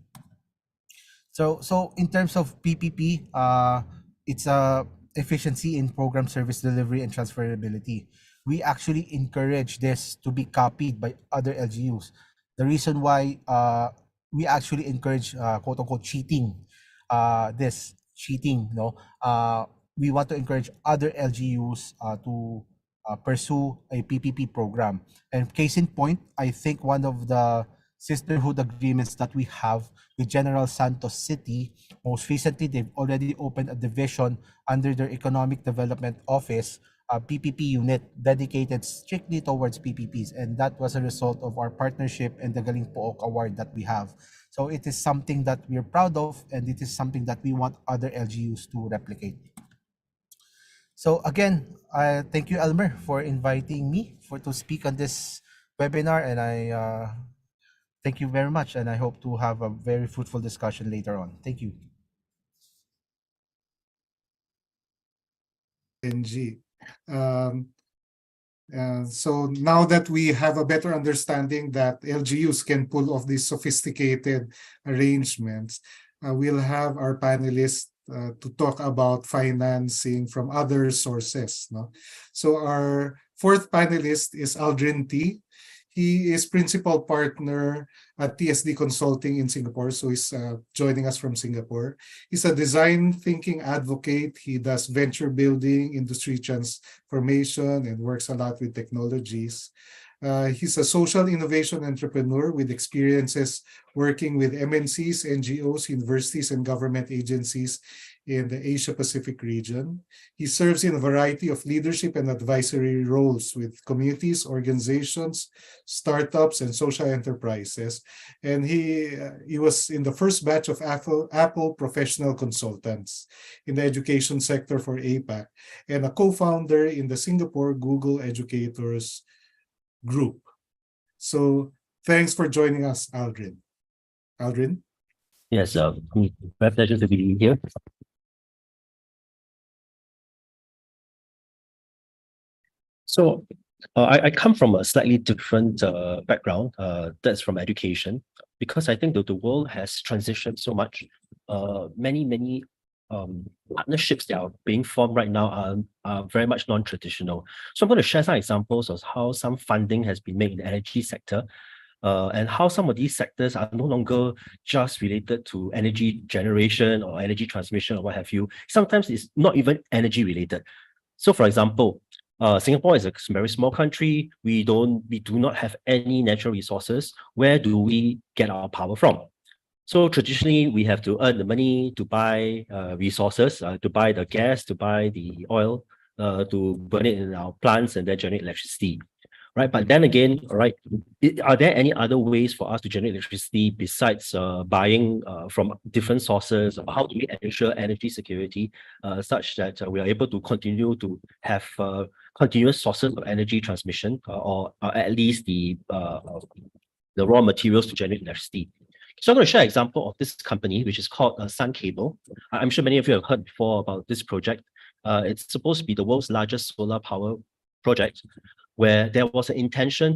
So in terms of PPP, it's a efficiency in program service delivery and transferability. We actually encourage this to be copied by other LGUs. The reason why we actually encourage quote unquote cheating, we want to encourage other LGUs to pursue a PPP program. And case in point, I think one of the sisterhood agreements that we have with General Santos City, most recently, they've already opened a division under their Economic Development Office, a PPP unit dedicated strictly towards PPPs. And that was a result of our partnership and the Galing Pook Award that we have. So it is something that we're proud of, and it is something that we want other LGUs to replicate. So again, thank you, Elmer, for inviting me to speak on this webinar, and I thank you very much, and I hope to have a very fruitful discussion later on. Thank you. NG. So now that we have a better understanding that LGUs can pull off these sophisticated arrangements, we'll have our panelists to talk about financing from other sources. No? So our fourth panelist is Aldrin T. He is principal partner at TSD Consulting in Singapore, so he's joining us from Singapore. He's a design thinking advocate. He does venture building, industry transformation, and works a lot with technologies. He's a social innovation entrepreneur with experiences working with MNCs, NGOs, universities, and government agencies in the Asia-Pacific region. He serves in a variety of leadership and advisory roles with communities, organizations, startups, and social enterprises. And he was in the first batch of Apple professional consultants in the education sector for APAC, and a co-founder in the Singapore Google Educators Group. So thanks for joining us, Aldrin. Aldrin? Yes, my pleasure to be here. So I come from a slightly different background, that's from education, because I think that the world has transitioned so much. Many partnerships that are being formed right now are very much non-traditional. So I'm going to share some examples of how some funding has been made in the energy sector, and how some of these sectors are no longer just related to energy generation or energy transmission or what have you. Sometimes it's not even energy related. So for example, Singapore is a very small country. We do not have any natural resources. Where do we get our power from? So traditionally, we have to earn the money to buy resources, to buy the gas, to buy the oil, to burn it in our plants and then generate electricity, right? But then again, right, are there any other ways for us to generate electricity besides buying from different sources? How do we ensure energy security such that we are able to continue to have continuous sources of energy transmission, or at least the raw materials to generate electricity? So I'm going to share an example of this company, which is called Sun Cable. I'm sure many of you have heard before about this project. It's supposed to be the world's largest solar power project, where there was an intention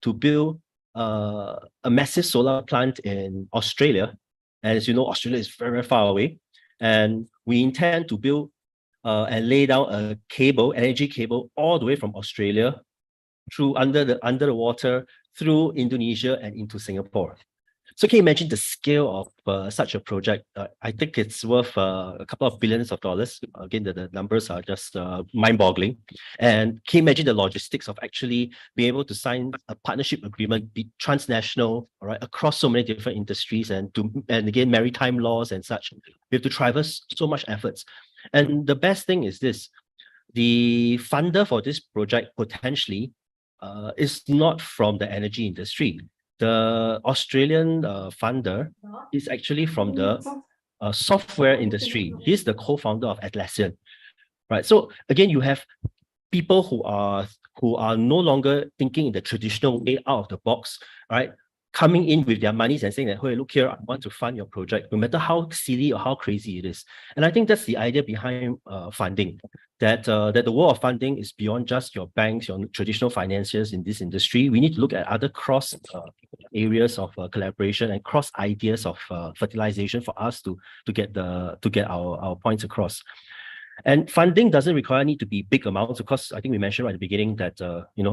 to build a massive solar plant in Australia. And as you know, Australia is very, very far away. And we intend to build and lay down a cable, energy cable, all the way from Australia through under the water, through Indonesia and into Singapore. So can you imagine the scale of such a project? I think it's worth a couple of billions of dollars. Again, the numbers are just mind-boggling. And can you imagine the logistics of actually being able to sign a partnership agreement, be transnational, all right, across so many different industries, and again, maritime laws and such. We have to traverse so much efforts. And the best thing is this: the funder for this project potentially is not from the energy industry. The Australian funder is actually from the software industry. He's the co-founder of Atlassian, right? So again, you have people who are no longer thinking in the traditional way out of the box, right? Coming in with their monies and saying that, hey, look here, I want to fund your project, no matter how silly or how crazy it is. And I think that's the idea behind funding, that the world of funding is beyond just your banks, your traditional financiers in this industry. We need to look at other cross areas of collaboration and cross ideas of fertilization for us to get our points across. And funding doesn't require need to be big amounts. Of course, I think we mentioned right at the beginning that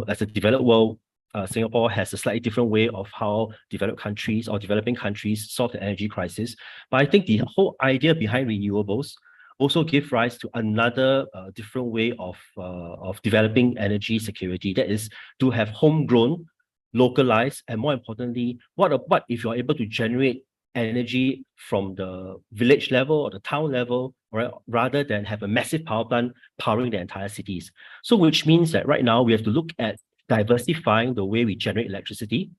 as a developed world, Singapore has a slightly different way of how developed countries or developing countries solve the energy crisis. But I think the whole idea behind renewables also give rise to another different way of developing energy security. That is to have homegrown, localized, and more importantly, what if you're able to generate energy from the village level or the town level, right, rather than have a massive power plant powering the entire cities. So which means that right now we have to look at diversifying the way we generate electricity.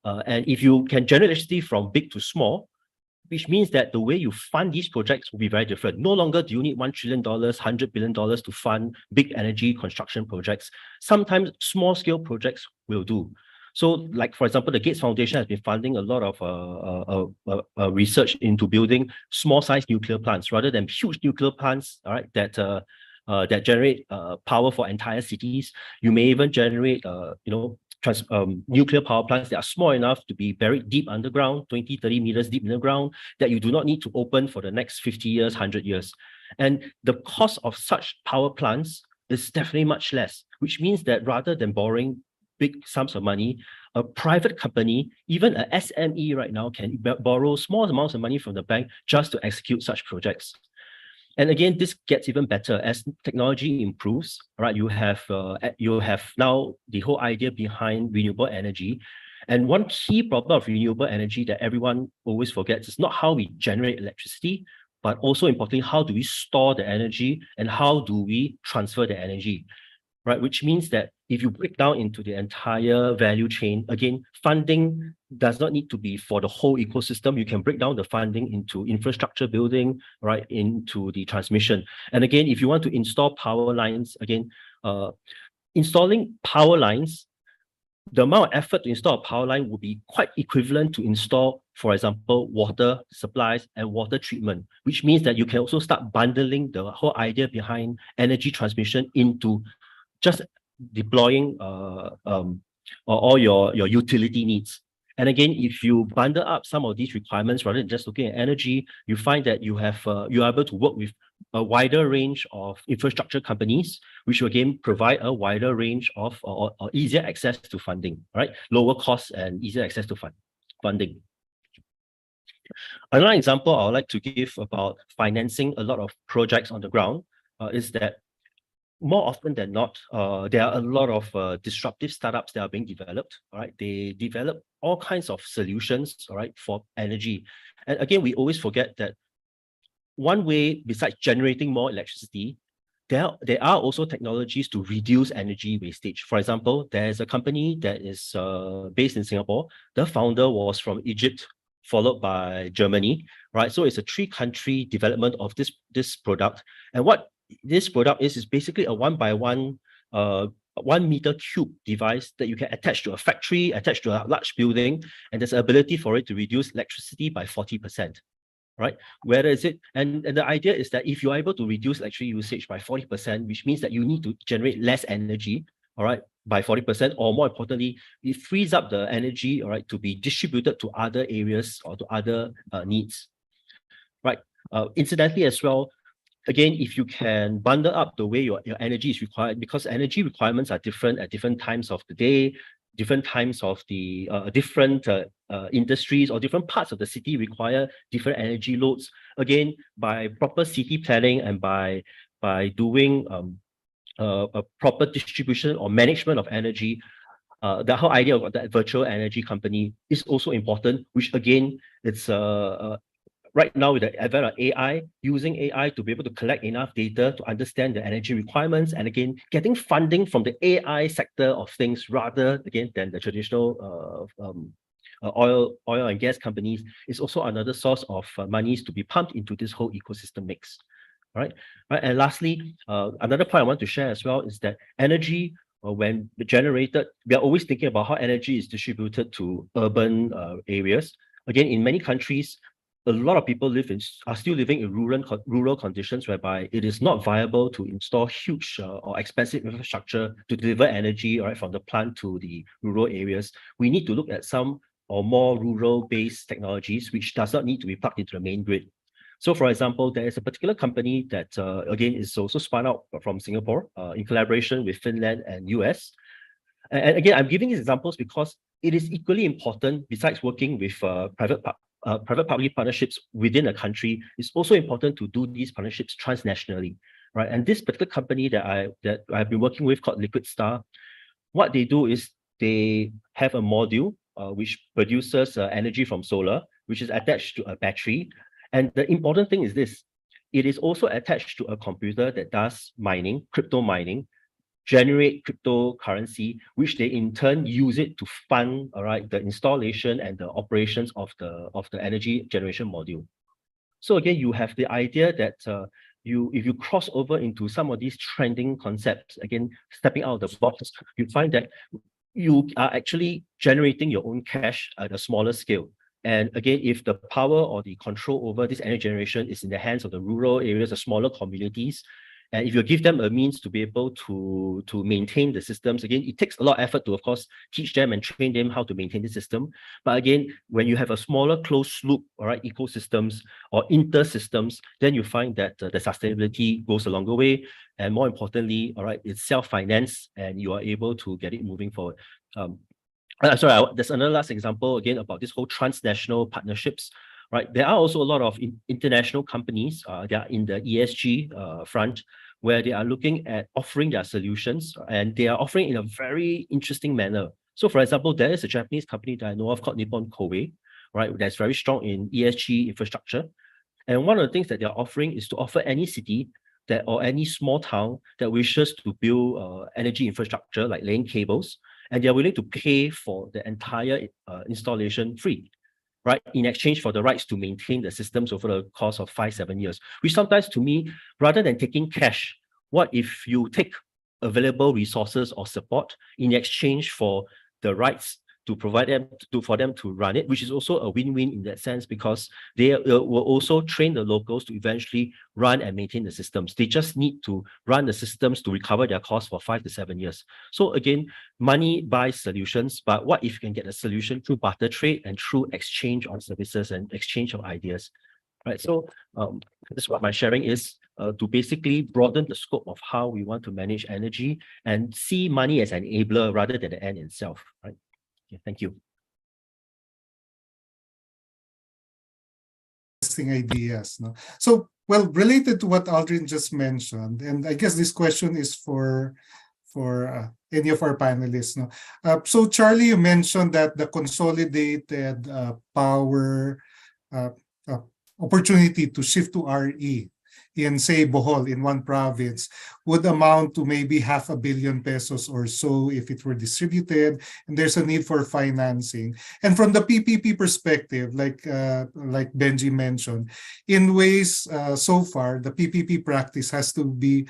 And if you can generate electricity from big to small, which means that the way you fund these projects will be very different. No longer do you need $1 trillion, $100 billion to fund big energy construction projects. Sometimes small scale projects will do. So, like, for example, the Gates Foundation has been funding a lot of research into building small-sized nuclear plants rather than huge nuclear plants, all right, that generate power for entire cities. You may even generate, nuclear power plants that are small enough to be buried deep underground, 20, 30 meters deep underground, that you do not need to open for the next 50 years, 100 years. And the cost of such power plants is definitely much less, which means that rather than borrowing big sums of money, a private company, even a SME right now, can borrow small amounts of money from the bank just to execute such projects. And again, this gets even better as technology improves, right? You have now the whole idea behind renewable energy. And one key problem of renewable energy that everyone always forgets is not how we generate electricity, but also importantly, how do we store the energy and how do we transfer the energy? Right, which means that if you break down into the entire value chain, again, funding does not need to be for the whole ecosystem. You can break down the funding into infrastructure building, right, into the transmission. And again, if you want to install power lines, again, installing power lines, the amount of effort to install a power line would be quite equivalent to install, for example, water supplies and water treatment, which means that you can also start bundling the whole idea behind energy transmission into just deploying all your utility needs. And again, if you bundle up some of these requirements rather than just looking at energy, you find that you are able to work with a wider range of infrastructure companies, which will again provide a wider range of or easier access to funding, right? Lower costs and easier access to funding. Another example I would like to give about financing a lot of projects on the ground is that more often than not, there are a lot of disruptive startups that are being developed. All right, they develop all kinds of solutions, all right, for energy. And again, we always forget that one way, besides generating more electricity, there are also technologies to reduce energy wastage. For example, there's a company that is based in Singapore. The founder was from Egypt, followed by Germany, right? So it's a 3-country development of this product. And what this product is basically a 1x1 1 meter cube device that you can attach to a factory, attach to a large building, and there's an ability for it to reduce electricity by 40%. Right? Where is it? And the idea is that if you're able to reduce electricity usage by 40%, which means that you need to generate less energy, all right, by 40%, or more importantly, it frees up the energy, all right, to be distributed to other areas or to other needs. Right. Incidentally as well, again, if you can bundle up the way your energy is required, because energy requirements are different at different times of the day, different times of the different industries or different parts of the city require different energy loads. Again, by proper city planning and by doing a proper distribution or management of energy, the whole idea of that virtual energy company is also important, which again, it's right now with the advent of AI, using AI to be able to collect enough data to understand the energy requirements, and again, getting funding from the AI sector of things rather, again, than the traditional oil and gas companies is also another source of monies to be pumped into this whole ecosystem mix. Right. And lastly, another point I want to share as well is that energy, when generated, we are always thinking about how energy is distributed to urban areas. Again, in many countries, a lot of people are still living in rural conditions whereby it is not viable to install huge or expensive infrastructure to deliver energy, right, from the plant to the rural areas. We need to look at some or more rural-based technologies which does not need to be plugged into the main grid. So, for example, there is a particular company that, again, is also spun out from Singapore in collaboration with Finland and US. And again, I'm giving these examples because it is equally important, besides working with private-public partnerships within a country, it's also important to do these partnerships transnationally, right? And this particular company that I've been working with called Liquid Star, what they do is they have a module which produces energy from solar, which is attached to a battery. And the important thing is this, it is also attached to a computer that does mining, crypto mining, generate cryptocurrency, which they in turn use it to fund, all right, the installation and the operations of the energy generation module. So again, you have the idea that if you cross over into some of these trending concepts, again, stepping out of the box, you find that you are actually generating your own cash at a smaller scale. And again, if the power or the control over this energy generation is in the hands of the rural areas, the smaller communities, and if you give them a means to be able to maintain the systems, again, it takes a lot of effort to, of course, teach them and train them how to maintain the system. But again, when you have a smaller closed loop, all right, ecosystems or inter-systems, then you find that the sustainability goes a longer way. And more importantly, all right, it's self-financed and you are able to get it moving forward. Sorry, there's another last example again about this whole transnational partnerships, right? There are also a lot of international companies that are in the ESG front where they are looking at offering their solutions and they are offering in a very interesting manner. So for example, there is a Japanese company that I know of called Nippon Kobe, right? That's very strong in ESG infrastructure. And one of the things that they're offering is to offer any city or any small town that wishes to build energy infrastructure like laying cables, and they're willing to pay for the entire installation free, right? In exchange for the rights to maintain the systems over the course of 5-7 years, which sometimes to me, rather than taking cash, what if you take available resources or support in exchange for the rights to provide them for them to run it, which is also a win-win in that sense because they will also train the locals to eventually run and maintain the systems. They just need to run the systems to recover their costs for 5 to 7 years. So again, money buys solutions, but what if you can get a solution through barter trade and through exchange on services and exchange of ideas, right? So this is what my sharing is, to basically broaden the scope of how we want to manage energy and see money as an enabler rather than the end in itself, right? Okay, thank you. Interesting ideas. No? So, well, related to what Aldrin just mentioned, and I guess this question is for any of our panelists. No? So, Charlie, you mentioned that the consolidated power opportunity to shift to RE in, say, Bohol, in one province, would amount to maybe 500 million pesos or so if it were distributed, and there's a need for financing. And from the PPP perspective, like Benji mentioned, in ways so far, the PPP practice has to be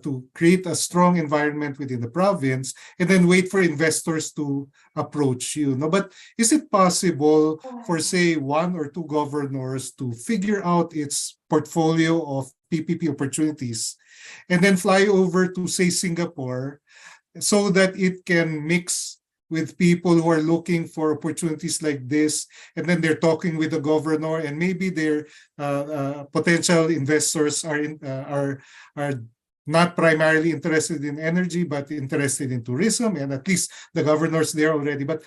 to create a strong environment within the province and then wait for investors to approach you. No, but is it possible for, say, 1 or 2 governors to figure out its portfolio of PPP opportunities and then fly over to, say, Singapore so that it can mix with people who are looking for opportunities like this, and then they're talking with the governor, and maybe their potential investors are not primarily interested in energy, but interested in tourism, and at least the governor's there already. But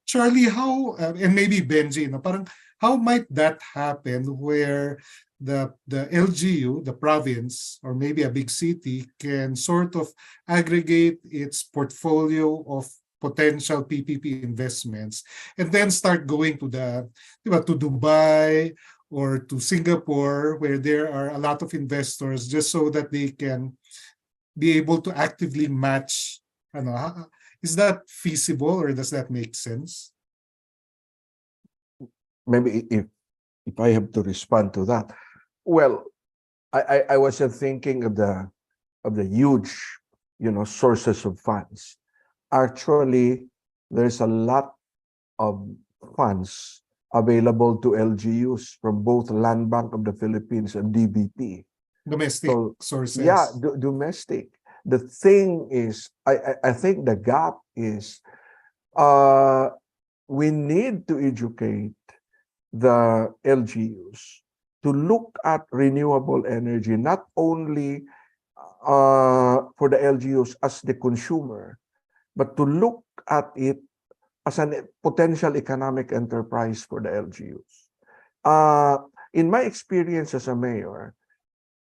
Charlie, how, and maybe Benji, no, parang, how might that happen where the LGU, the province, or maybe a big city can sort of aggregate its portfolio of potential PPP investments and then start going to to Dubai or to Singapore, where there are a lot of investors, just so that they can be able to actively match. Is that feasible, or does that make sense? Maybe if I have to respond to that, well, I wasn't thinking of the huge, sources of funds. Actually, there's a lot of funds available to LGUs from both Land Bank of the Philippines and DBP. Domestic sources. Yeah, domestic. The thing is, I think the gap is we need to educate the LGUs to look at renewable energy, not only for the LGUs as the consumer, but to look at it as a potential economic enterprise for the LGUs. In my experience as a mayor,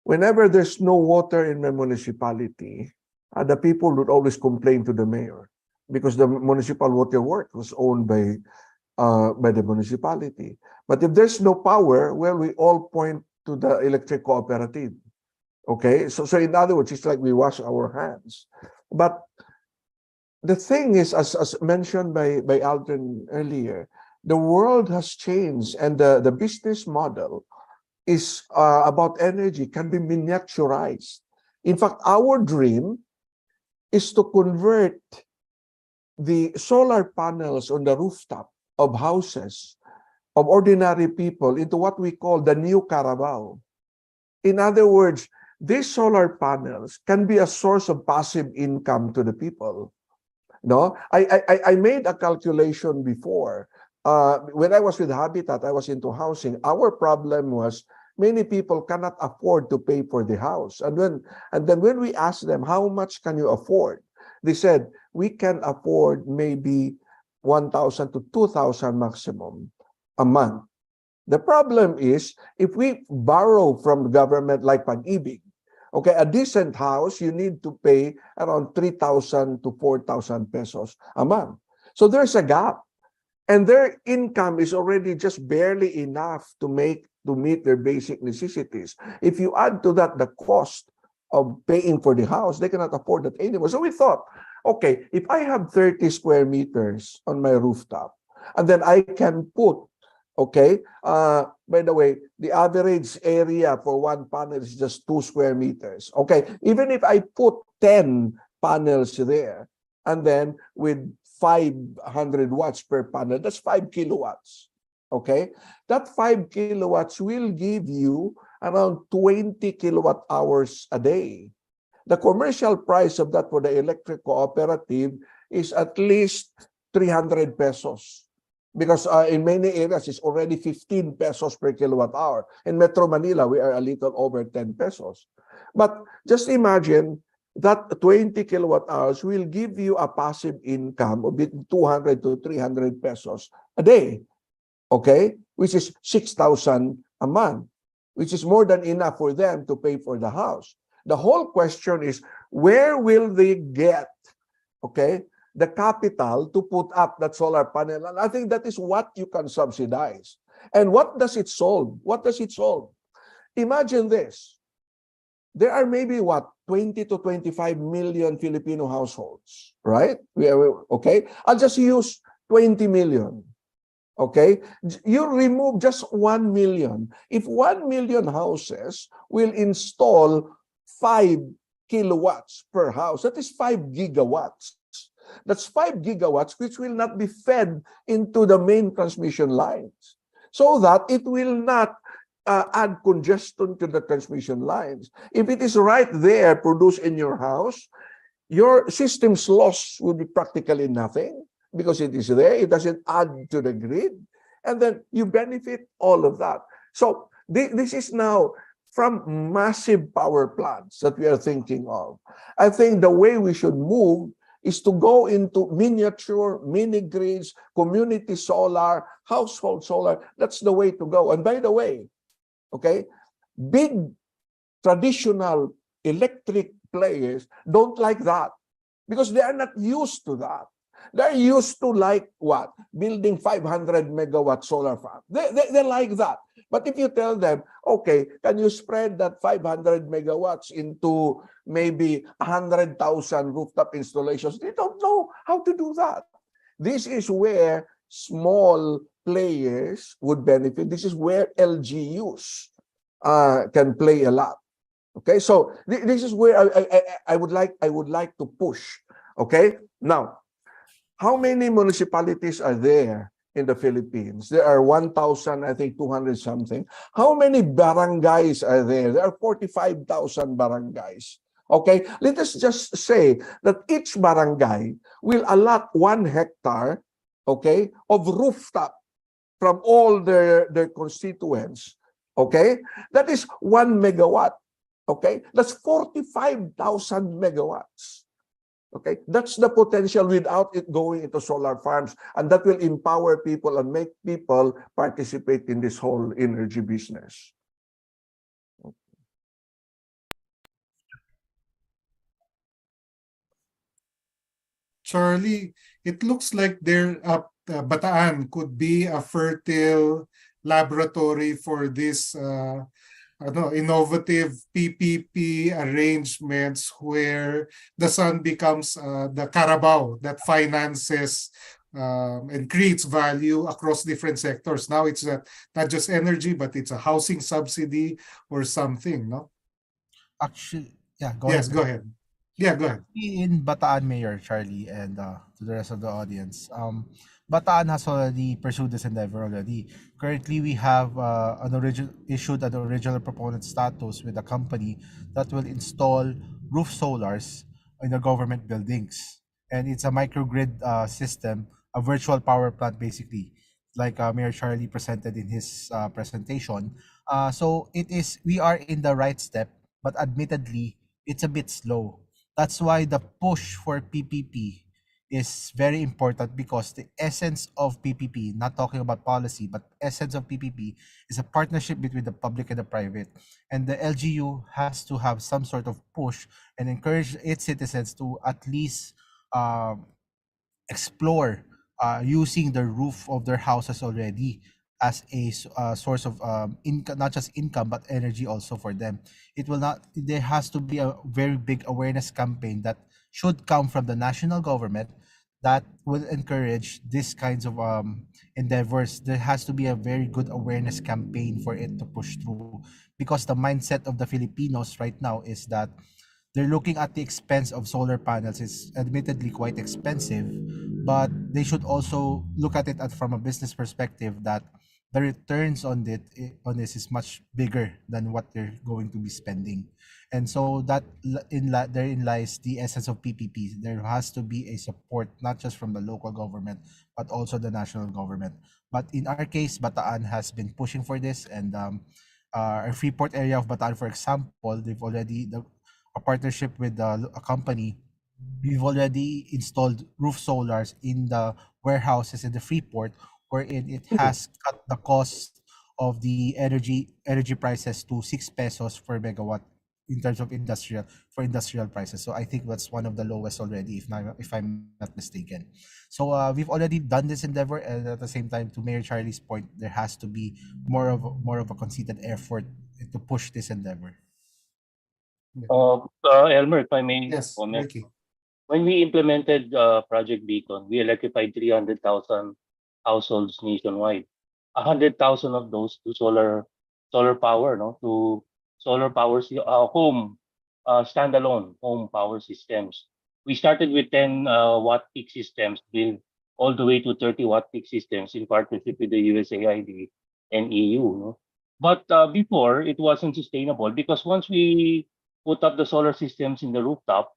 whenever there's no water in my municipality, the people would always complain to the mayor because the municipal water work was owned by the municipality. But if there's no power, well, we all point to the electric cooperative. Okay, so in other words, it's like we wash our hands. But the thing is, as mentioned by Alden earlier, the world has changed, and the business model is about energy can be miniaturized. In fact, our dream is to convert the solar panels on the rooftop of houses of ordinary people into what we call the new Carabao. In other words, these solar panels can be a source of passive income to the people. No, I made a calculation before. When I was with Habitat, I was into housing. Our problem was many people cannot afford to pay for the house. And then when we asked them, how much can you afford? They said, we can afford maybe 1,000 to 2,000 maximum a month. The problem is, if we borrow from the government like Pag-ibig, okay, a decent house, you need to pay around 3,000 to 4,000 pesos a month. So there's a gap. And their income is already just barely enough to meet their basic necessities. If you add to that the cost of paying for the house, they cannot afford that anymore. So we thought, okay, if I have 30 square meters on my rooftop, and then I can put, okay, by the way, the average area for one panel is just 2 square meters. Okay, even if I put 10 panels there, and then with 500 watts per panel, that's 5 kilowatts. Okay, that 5 kilowatts will give you around 20 kilowatt hours a day. The commercial price of that for the electric cooperative is at least 300 pesos. Because in many areas, it's already 15 pesos per kilowatt hour. In Metro Manila, we are a little over 10 pesos. But just imagine that 20 kilowatt hours will give you a passive income of between 200 to 300 pesos a day, okay? Which is 6,000 a month, which is more than enough for them to pay for the house. The whole question is, where will they get, okay, the capital to put up that solar panel? And I think that is what you can subsidize. And what does it solve? What does it solve? Imagine this. There are maybe 20 to 25 million Filipino households, right? Okay, I'll just use 20 million. Okay, you remove just 1 million. If 1 million houses will install 5 kilowatts per house, that is 5 gigawatts. That's 5 gigawatts which will not be fed into the main transmission lines, so that it will not add congestion to the transmission lines. If it is right there, produced in your house, your system's loss will be practically nothing because it is there. It doesn't add to the grid. And then you benefit all of that. So this is now from massive power plants that we are thinking of. I think the way we should move is to go into miniature, mini grids, community solar, household solar. That's the way to go. And by the way, okay, big traditional electric players don't like that because they are not used to that. They're used to like what? Building 500 megawatt solar farm. They like that. But if you tell them, okay, can you spread that 500 megawatts into maybe 100,000 rooftop installations? They don't know how to do that. This is where small players would benefit. This is where LGUs can play a lot. Okay, so this is where I would like to push. Okay, now how many municipalities are there in the Philippines? There are 1,000, I think 200 something. How many barangays are there? There are 45,000 barangays. Okay, let us just say that each barangay will allot 1 hectare, okay, of rooftop from all their constituents. Okay, that is 1 megawatt. Okay, that's 45,000 megawatts. Okay, that's the potential without it going into solar farms, and that will empower people and make people participate in this whole energy business. Charlie, it looks like Bataan could be a fertile laboratory for this innovative PPP arrangements where the sun becomes the carabao that finances and creates value across different sectors. Now it's not just energy, but it's a housing subsidy or something, no? Actually, yeah, go Yes, ahead. go ahead. Yeah, go ahead. In Bataan, Mayor Charlie, and to the rest of the audience, Bataan has already pursued this endeavor already. Currently, we have issued an original proponent status with a company that will install roof solars in the government buildings, and it's a microgrid system, a virtual power plant, basically, like Mayor Charlie presented in his presentation. So we are in the right step, but admittedly, it's a bit slow. That's why the push for PPP is very important, because the essence of PPP, not talking about policy, but essence of PPP is a partnership between the public and the private. And the LGU has to have some sort of push and encourage its citizens to at least explore using the roof of their houses already as a source of income, not just income but energy also for them. It will not. There has to be a very big awareness campaign that should come from the national government that will encourage these kinds of endeavors. There has to be a very good awareness campaign for it to push through, because the mindset of the Filipinos right now is that they're looking at the expense of solar panels. It's admittedly quite expensive, but they should also look at it from a business perspective, that the returns on this is much bigger than what they're going to be spending. And so therein lies the essence of PPP. There has to be a support not just from the local government but also the national government. But in our case, Bataan has been pushing for this, and our Freeport area of Bataan, for example, they've already a partnership with a company. We've already installed roof solars in the warehouses in the Freeport, wherein it has cut the cost of the energy prices to 6 pesos per megawatt in terms of industrial prices. So I think that's one of the lowest already, if I'm not mistaken. So we've already done this endeavor, and at the same time, to Mayor Charlie's point, there has to be more of a concerted effort to push this endeavor. Elmer, if I may Yes, comment. Ricky. When we implemented Project Beacon, we electrified 300,000 households nationwide. 100,000 of those to solar power, no, to solar power home standalone home power systems. We started with 10 watt peak systems, built all the way to 30 watt peak systems in partnership with the USAID and EU. No? But before, it wasn't sustainable, because once we put up the solar systems in the rooftop,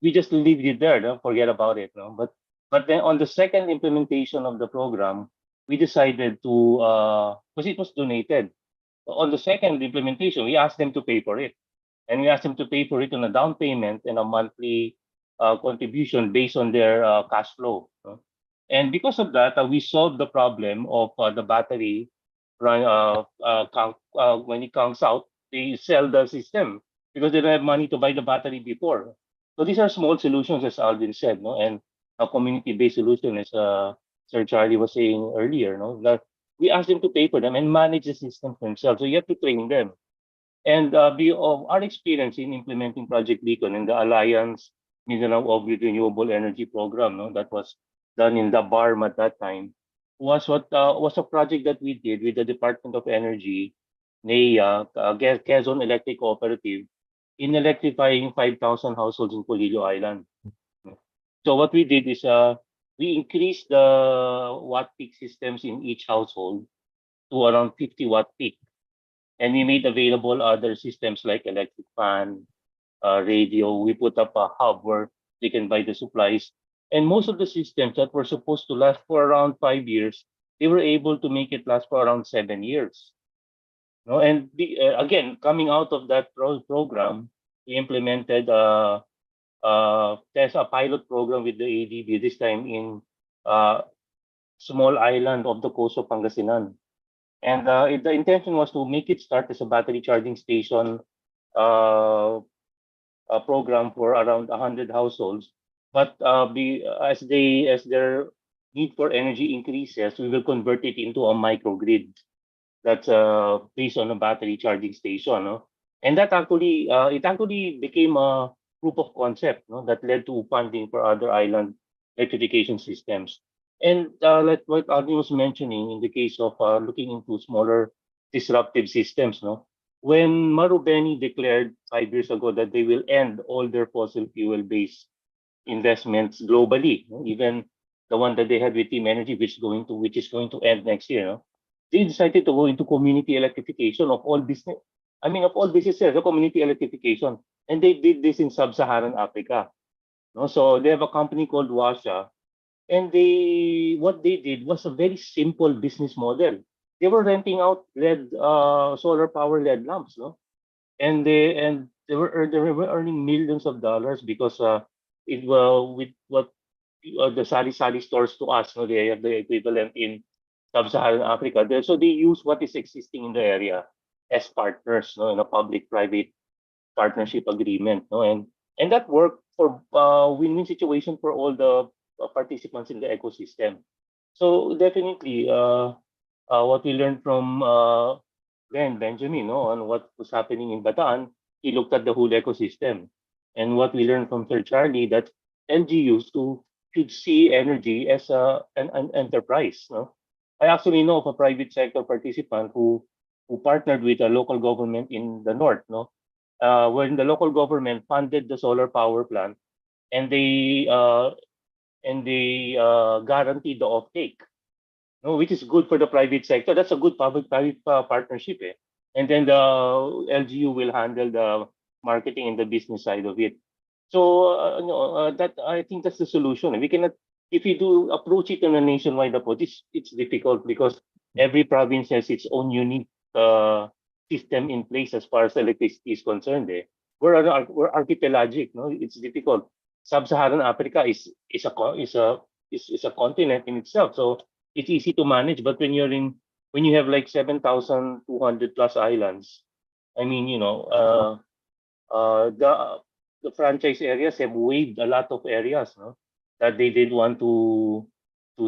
we just leave it there, no? Forget about it. No? But then on the second implementation of the program, we decided to, because it was donated, On the second implementation, we asked them to pay for it. And we asked them to pay for it on a down payment and a monthly contribution based on their cash flow. And because of that, we solved the problem of the battery when it comes out, they sell the system because they don't have money to buy the battery before. So these are small solutions, as Alvin said, no, and a community-based solution, as Sir Charlie was saying earlier, no, that we ask them to pay for them and manage the system themselves. So you have to train them. And of our experience in implementing Project Beacon and the Alliance Mindanao of Renewable Energy Program, no, that was done in the BARM at that time, was a project that we did with the Department of Energy, NEA, Quezon Electric Cooperative, in electrifying 5,000 households in Polillo Island. So what we did is we increased the watt peak systems in each household to around 50 watt peak. And we made available other systems like electric fan, radio. We put up a hub where they can buy the supplies. And most of the systems that were supposed to last for around 5 years, they were able to make it last for around 7 years. No, and again, coming out of that program, we implemented there's a pilot program with the ADB, this time in small island of the coast of Pangasinan. And the intention was to make it start as a battery charging station a program for around 100 households. But as their need for energy increases, we will convert it into a microgrid that's based on a battery charging station. No? And that actually it actually became a proof of concept, no, that led to funding for other island electrification systems. And like what Arnie was mentioning in the case of looking into smaller disruptive systems, no, when Marubeni declared 5 years ago that they will end all their fossil fuel based investments globally, no, even the one that they had with Team Energy, which is going to end next year, no, they decided to go into community electrification of all business. I mean, of all businesses, the community electrification, and they did this in sub-Saharan Africa. No, so they have a company called Washa, and what they did was a very simple business model. They were renting out solar power LED lamps, no, and they were earning millions of dollars because it with what the sari stores to us, no, they have the equivalent in sub-Saharan Africa. So they use what is existing in the area as partners, no, in a public-private partnership agreement, no, and that worked for win-win situation for all the participants in the ecosystem. So definitely, what we learned from Benjamin, no, on what was happening in Bataan, he looked at the whole ecosystem, and what we learned from Sir Charlie, that LGUs should see energy as an enterprise. No, I actually know of a private sector participant who partnered with a local government in the north. No, when the local government funded the solar power plant, and they guaranteed the offtake, no, which is good for the private sector. That's a good public-private partnership, eh? And then the LGU will handle the marketing and the business side of it. So that I think that's the solution. We cannot, if we do approach it in a nationwide approach, it's difficult because every province has its own unique system in place as far as electricity is concerned. Eh? We're archipelagic, no, it's difficult. Sub-Saharan Africa is a continent in itself, so it's easy to manage. But when you have like 7,200 plus islands, I mean, the franchise areas have waived a lot of areas, no, that they did want to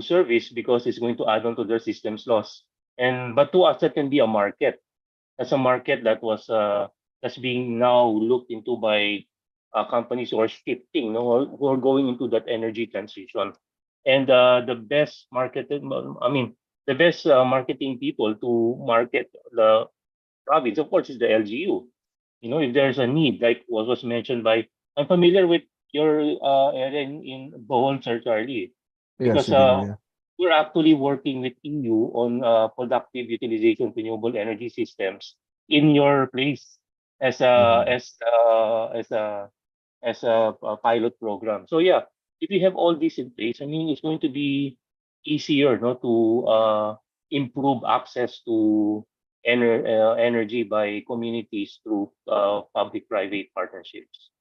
service because it's going to add on to their system's loss. But to us, that can be a market. That's a market that's being now looked into by companies who are shifting, no, who are going into that energy transition. And the best marketing people to market the province, of course, is the LGU. If there's a need, like what was mentioned by, I'm familiar with your area in Bohol, Sir Charlie, Yes, because yeah. we're actually working with EU on productive utilization of renewable energy systems in your place as a Mhm. as a pilot program. So yeah, if you have all this in place, I mean, it's going to be easier, no, to improve access to energy by communities through public-private partnerships.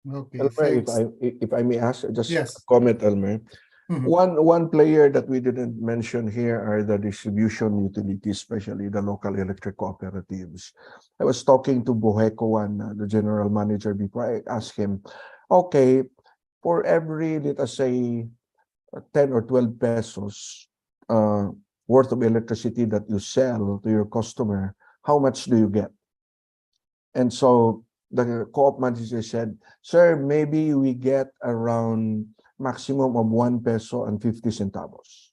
Okay, Elmer, thanks. if I may ask, just a Yes. comment, Elmer. Mhm. One player that we didn't mention here are the distribution utilities, especially the local electric cooperatives. I was talking to the general manager, before I asked him, okay, for every, let us say, 10 or 12 pesos uh, worth of electricity that you sell to your customer, how much do you get? And so the co-op manager said, sir, maybe we get around maximum of 1 peso and 50 centavos.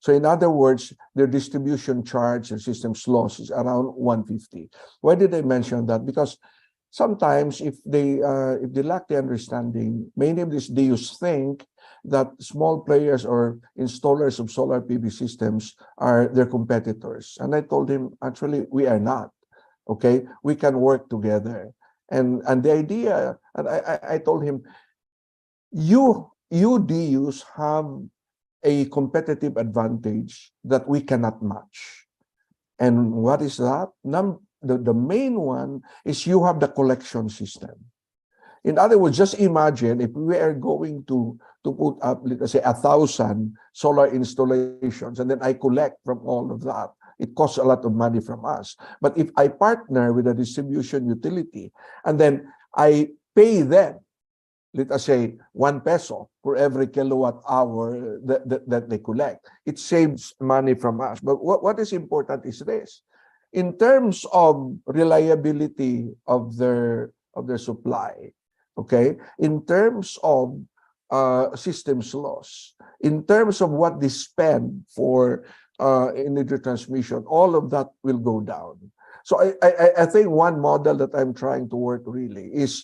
So in other words, their distribution charge and systems loss is around 150. Why did I mention that? Because sometimes if they lack the understanding, many of these DUs think that small players or installers of solar PV systems are their competitors. And I told him, actually, we are not. Okay, we can work together. And the idea, and I told him, you DUs have a competitive advantage that we cannot match. And what is that? The main one is you have the collection system. In other words, just imagine if we are going to put up, let's say, 1,000 solar installations, and then I collect from all of that. It costs a lot of money from us. But if I partner with a distribution utility, and then I pay them, let us say, 1 peso for every kilowatt hour that they collect, it saves money from us. But what is important is this. In terms of reliability of their supply, okay, in terms of systems loss, in terms of what they spend for energy transmission, all of that will go down. So I think one model that I'm trying to work really is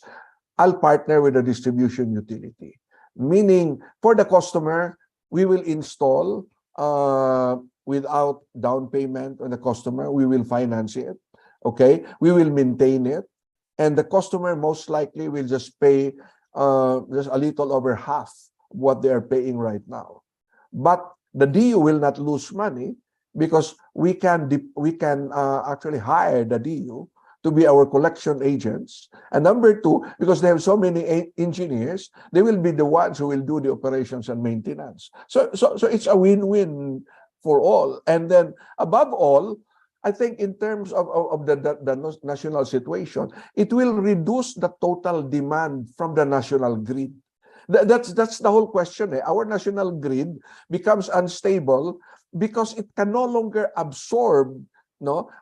I'll partner with a distribution utility, meaning for the customer, we will install without down payment on the customer. We will finance it, okay? We will maintain it. And the customer most likely will just pay just a little over half what they are paying right now. But the DU will not lose money because we can actually hire the DU to be our collection agents. And number two, because they have so many engineers, they will be the ones who will do the operations and maintenance. So it's a win-win for all. And then above all, I think in terms of the national situation, it will reduce the total demand from the national grid. That's the whole question. Our national grid becomes unstable because it can no longer absorb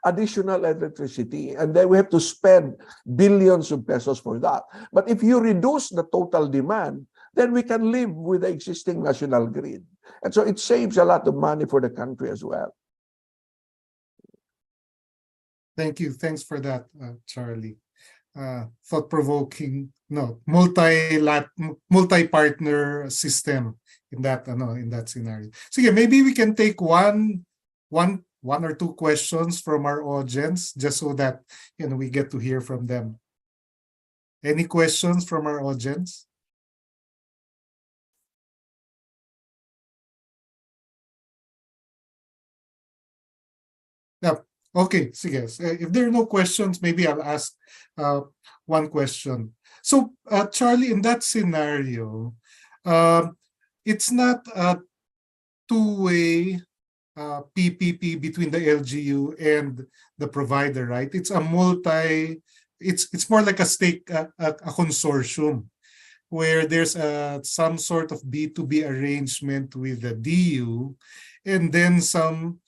additional electricity, and then we have to spend billions of pesos for that. But if you reduce the total demand, then we can live with the existing national grid. And so it saves a lot of money for the country as well. Thank you. Thanks for that, Charlie. Thought-provoking, multi-partner system in that scenario. So yeah, maybe we can take one or two questions from our audience, just so that we get to hear from them. Any questions from our audience? Yeah. Okay, sige. If there are no questions, maybe I'll ask one question. So, Charlie, in that scenario, it's not a two-way PPP between the LGU and the provider, right? It's a it's more like a consortium where there's some sort of B2B arrangement with the DU and then some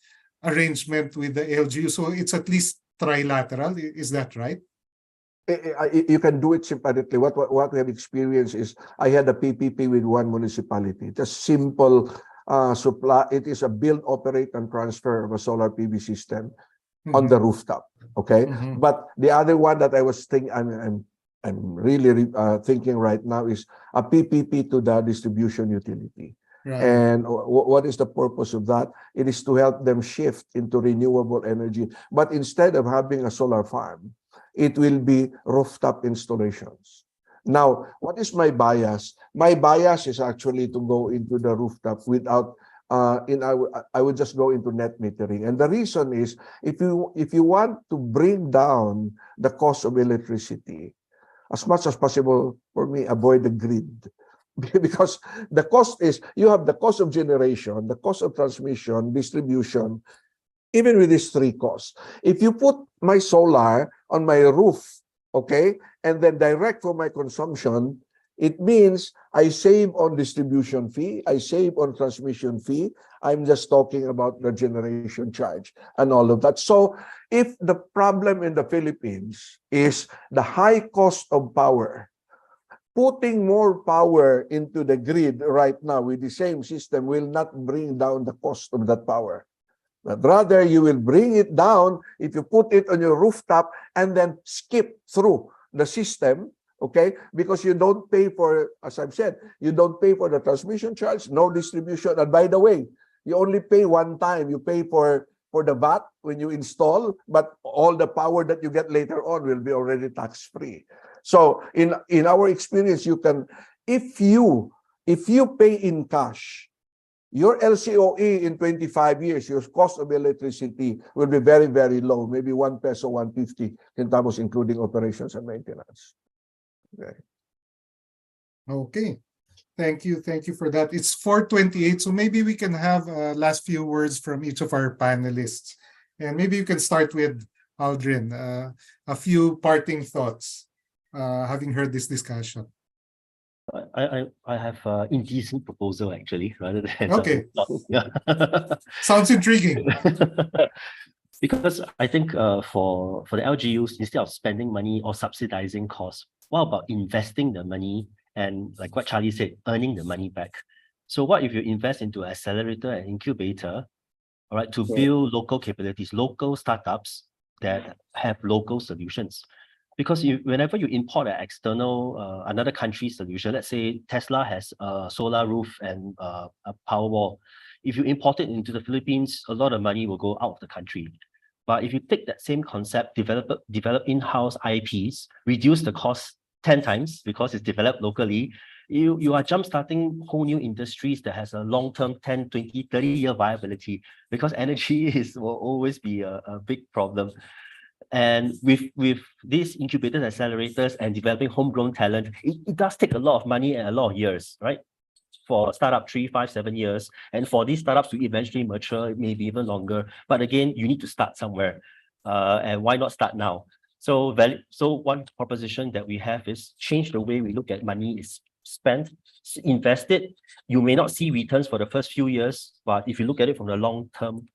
arrangement with the LGU. So it's at least trilateral. Is that right? You can do it separately. What we have experienced is I had a PPP with one municipality. Just simple supply. It is a build, operate, and transfer of a solar PV system on the rooftop. Okay, but the other one that I was thinking, I'm really thinking right now is a PPP to the distribution utility. Right. And what is the purpose of that? It is to help them shift into renewable energy. But instead of having a solar farm, it will be rooftop installations. Now, what is my bias? My bias is actually to go into the rooftop without I would just go into net metering. And the reason is, if you want to bring down the cost of electricity, as much as possible, for me, avoid the grid. Because the cost is, you have the cost of generation, the cost of transmission, distribution, even with these three costs. If you put my solar on my roof, okay, and then direct for my consumption, it means I save on distribution fee, I save on transmission fee. I'm just talking about the generation charge and all of that. So if the problem in the Philippines is the high cost of power, putting more power into the grid right now with the same system will not bring down the cost of that power. But rather, you will bring it down if you put it on your rooftop and then skip through the system, okay? Because you don't pay for, as I've said, you don't pay for the transmission charge, no distribution. And by the way, you only pay one time. You pay for the VAT when you install, but all the power that you get later on will be already tax-free. So in our experience, you can, if you pay in cash, your LCOE in 25 years, your cost of electricity will be very, very low, maybe 1 peso, 150 centavos, including operations and maintenance. Okay. Okay. Thank you. Thank you for that. It's 4:28, so maybe we can have last few words from each of our panelists. And maybe you can start with Aldrin, a few parting thoughts, having heard this discussion. I have an indecent proposal actually, rather than Okay. yeah. Sounds intriguing. Because I think for the LGUs, instead of spending money or subsidizing costs, what about investing the money and, like what Charlie said, earning the money back? So what if you invest into an accelerator and incubator, all right, to build local capabilities, local startups that have local solutions? Because whenever you import an external, another country's solution, let's say Tesla has a solar roof and a power wall. If you import it into the Philippines, a lot of money will go out of the country. But if you take that same concept, develop in-house IPs, reduce the cost 10 times because it's developed locally, you are jump-starting whole new industries that has a long-term 10, 20, 30-year viability, because energy will always be a big problem. And with these incubators, accelerators, and developing homegrown talent, it does take a lot of money and a lot of years, right? For a startup, 3, 5, 7 years. And for these startups to eventually mature, it may be even longer. But again, you need to start somewhere. And why not start now? So one proposition that we have is change the way we look at money is spent, invest it. You may not see returns for the first few years, but if you look at it from the long-term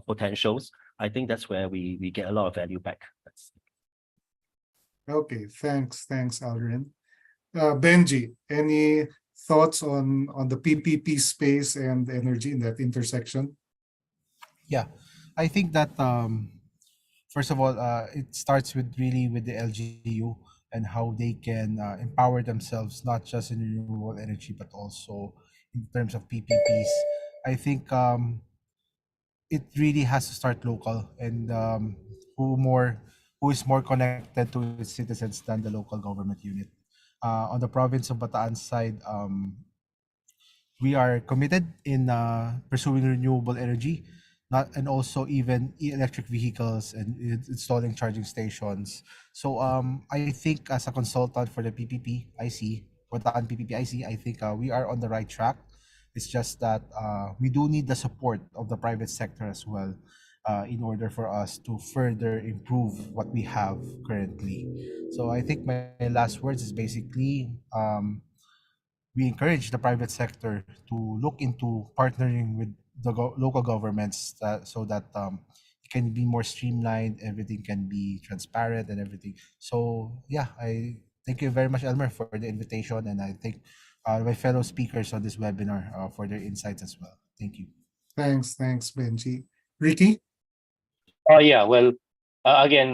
potentials, I think that's where we get a lot of value back. Okay, thanks, Aldrin. Benji, any thoughts on the PPP space and energy in that intersection? Yeah, I think that first of all, it starts with the LGU and how they can empower themselves, not just in renewable energy, but also in terms of PPPs. I think it really has to start local, and who is more connected to its citizens than the local government unit. On the province of Bataan side, we are committed in pursuing renewable energy, and also even electric vehicles and installing charging stations. So I think as a consultant for the PPP IC, Bataan PPP IC, I think we are on the right track. It's just that we do need the support of the private sector as well, in order for us to further improve what we have currently. So I think my last words is basically we encourage the private sector to look into partnering with the local governments, so that it can be more streamlined, everything can be transparent and everything. So yeah, I thank you very much, Elmer, for the invitation, and I thank my fellow speakers on this webinar for their insights as well. Thank you. Thanks, Benji. Ricky? Oh yeah, well, again,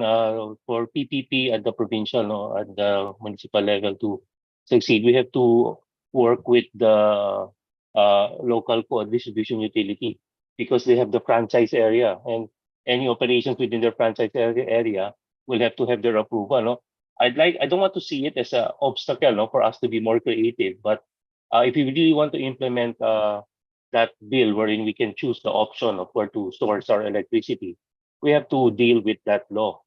for PPP at the provincial, no, at the municipal level to succeed, we have to work with the local distribution utility, because they have the franchise area, and any operations within their franchise area will have to have their approval. No? I don't want to see it as an obstacle, no, for us to be more creative, but if you really want to implement that bill wherein we can choose the option of where to source our electricity, we have to deal with that law,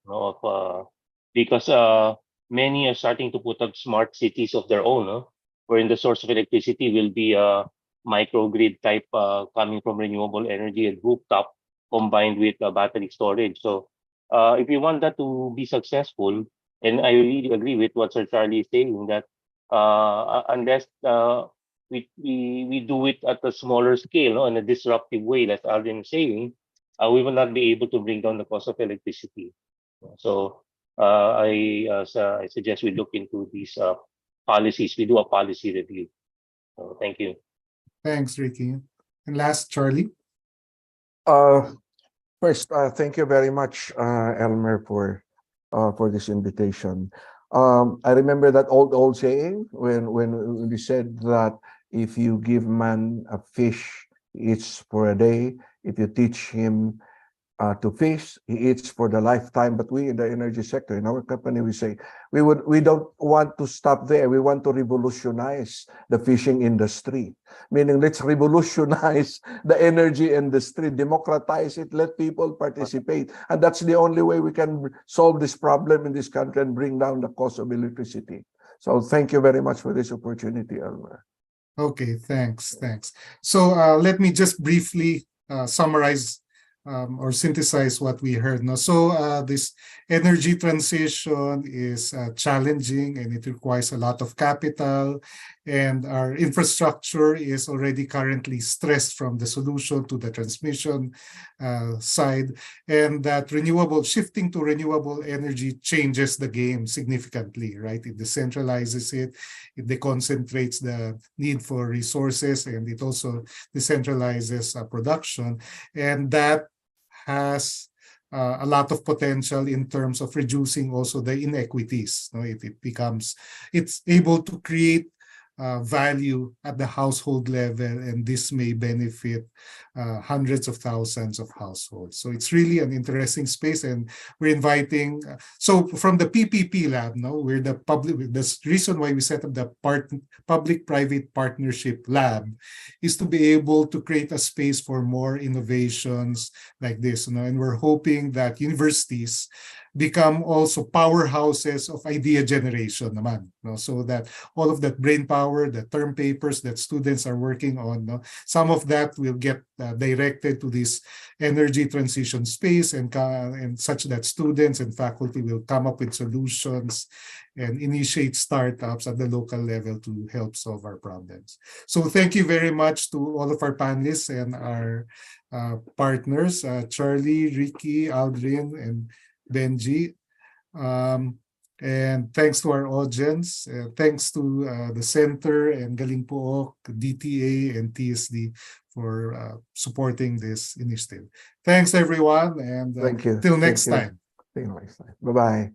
because many are starting to put up smart cities of their own, wherein the source of electricity will be a microgrid type coming from renewable energy and rooftop combined with battery storage. So if you want that to be successful, and I really agree with what Sir Charlie is saying, that unless we do it at a smaller scale, no, in a disruptive way, like Alvin is saying, we will not be able to bring down the cost of electricity. So I suggest we look into these policies. We do a policy review. So thank you. Thanks, Ricky. And last, Charlie. First, thank you very much, Elmer, for this invitation. I remember that old saying when we said that if you give man a fish, he eats for a day. If you teach him to fish, he eats for the lifetime. But we in the energy sector, in our company, we say we don't want to stop there. We want to revolutionize the fishing industry, meaning let's revolutionize the energy industry, democratize it, let people participate, and that's the only way we can solve this problem in this country and bring down the cost of electricity. So thank you very much for this opportunity, Elmer. Okay, thanks. So let me just briefly summarize or synthesize what we heard. No? So this energy transition is challenging, and it requires a lot of capital, and our infrastructure is already currently stressed from the solution to the transmission side, and that shifting to renewable energy changes the game significantly, right? It decentralizes it deconcentrates the need for resources, and it also decentralizes production, and that has a lot of potential in terms of reducing also the inequities. It's able to create value at the household level, and this may benefit hundreds of thousands of households. So it's really an interesting space, and we're inviting. So from the PPP lab, we're the public. The reason why we set up the public-private partnership lab is to be able to create a space for more innovations like this. And we're hoping that universities become also powerhouses of idea generation naman, so that all of that brain power, the term papers that students are working on, some of that will get directed to this energy transition space, and such that students and faculty will come up with solutions and initiate startups at the local level to help solve our problems. So thank you very much to all of our panelists and our partners, Charlie, Ricky, Aldrin, and Benji. And thanks to our audience. Thanks to the Center and Galing Pook, DTA, and TSD for supporting this initiative. Thanks, everyone, and Thank you. till next Thank you. time. See you next time. Bye-bye.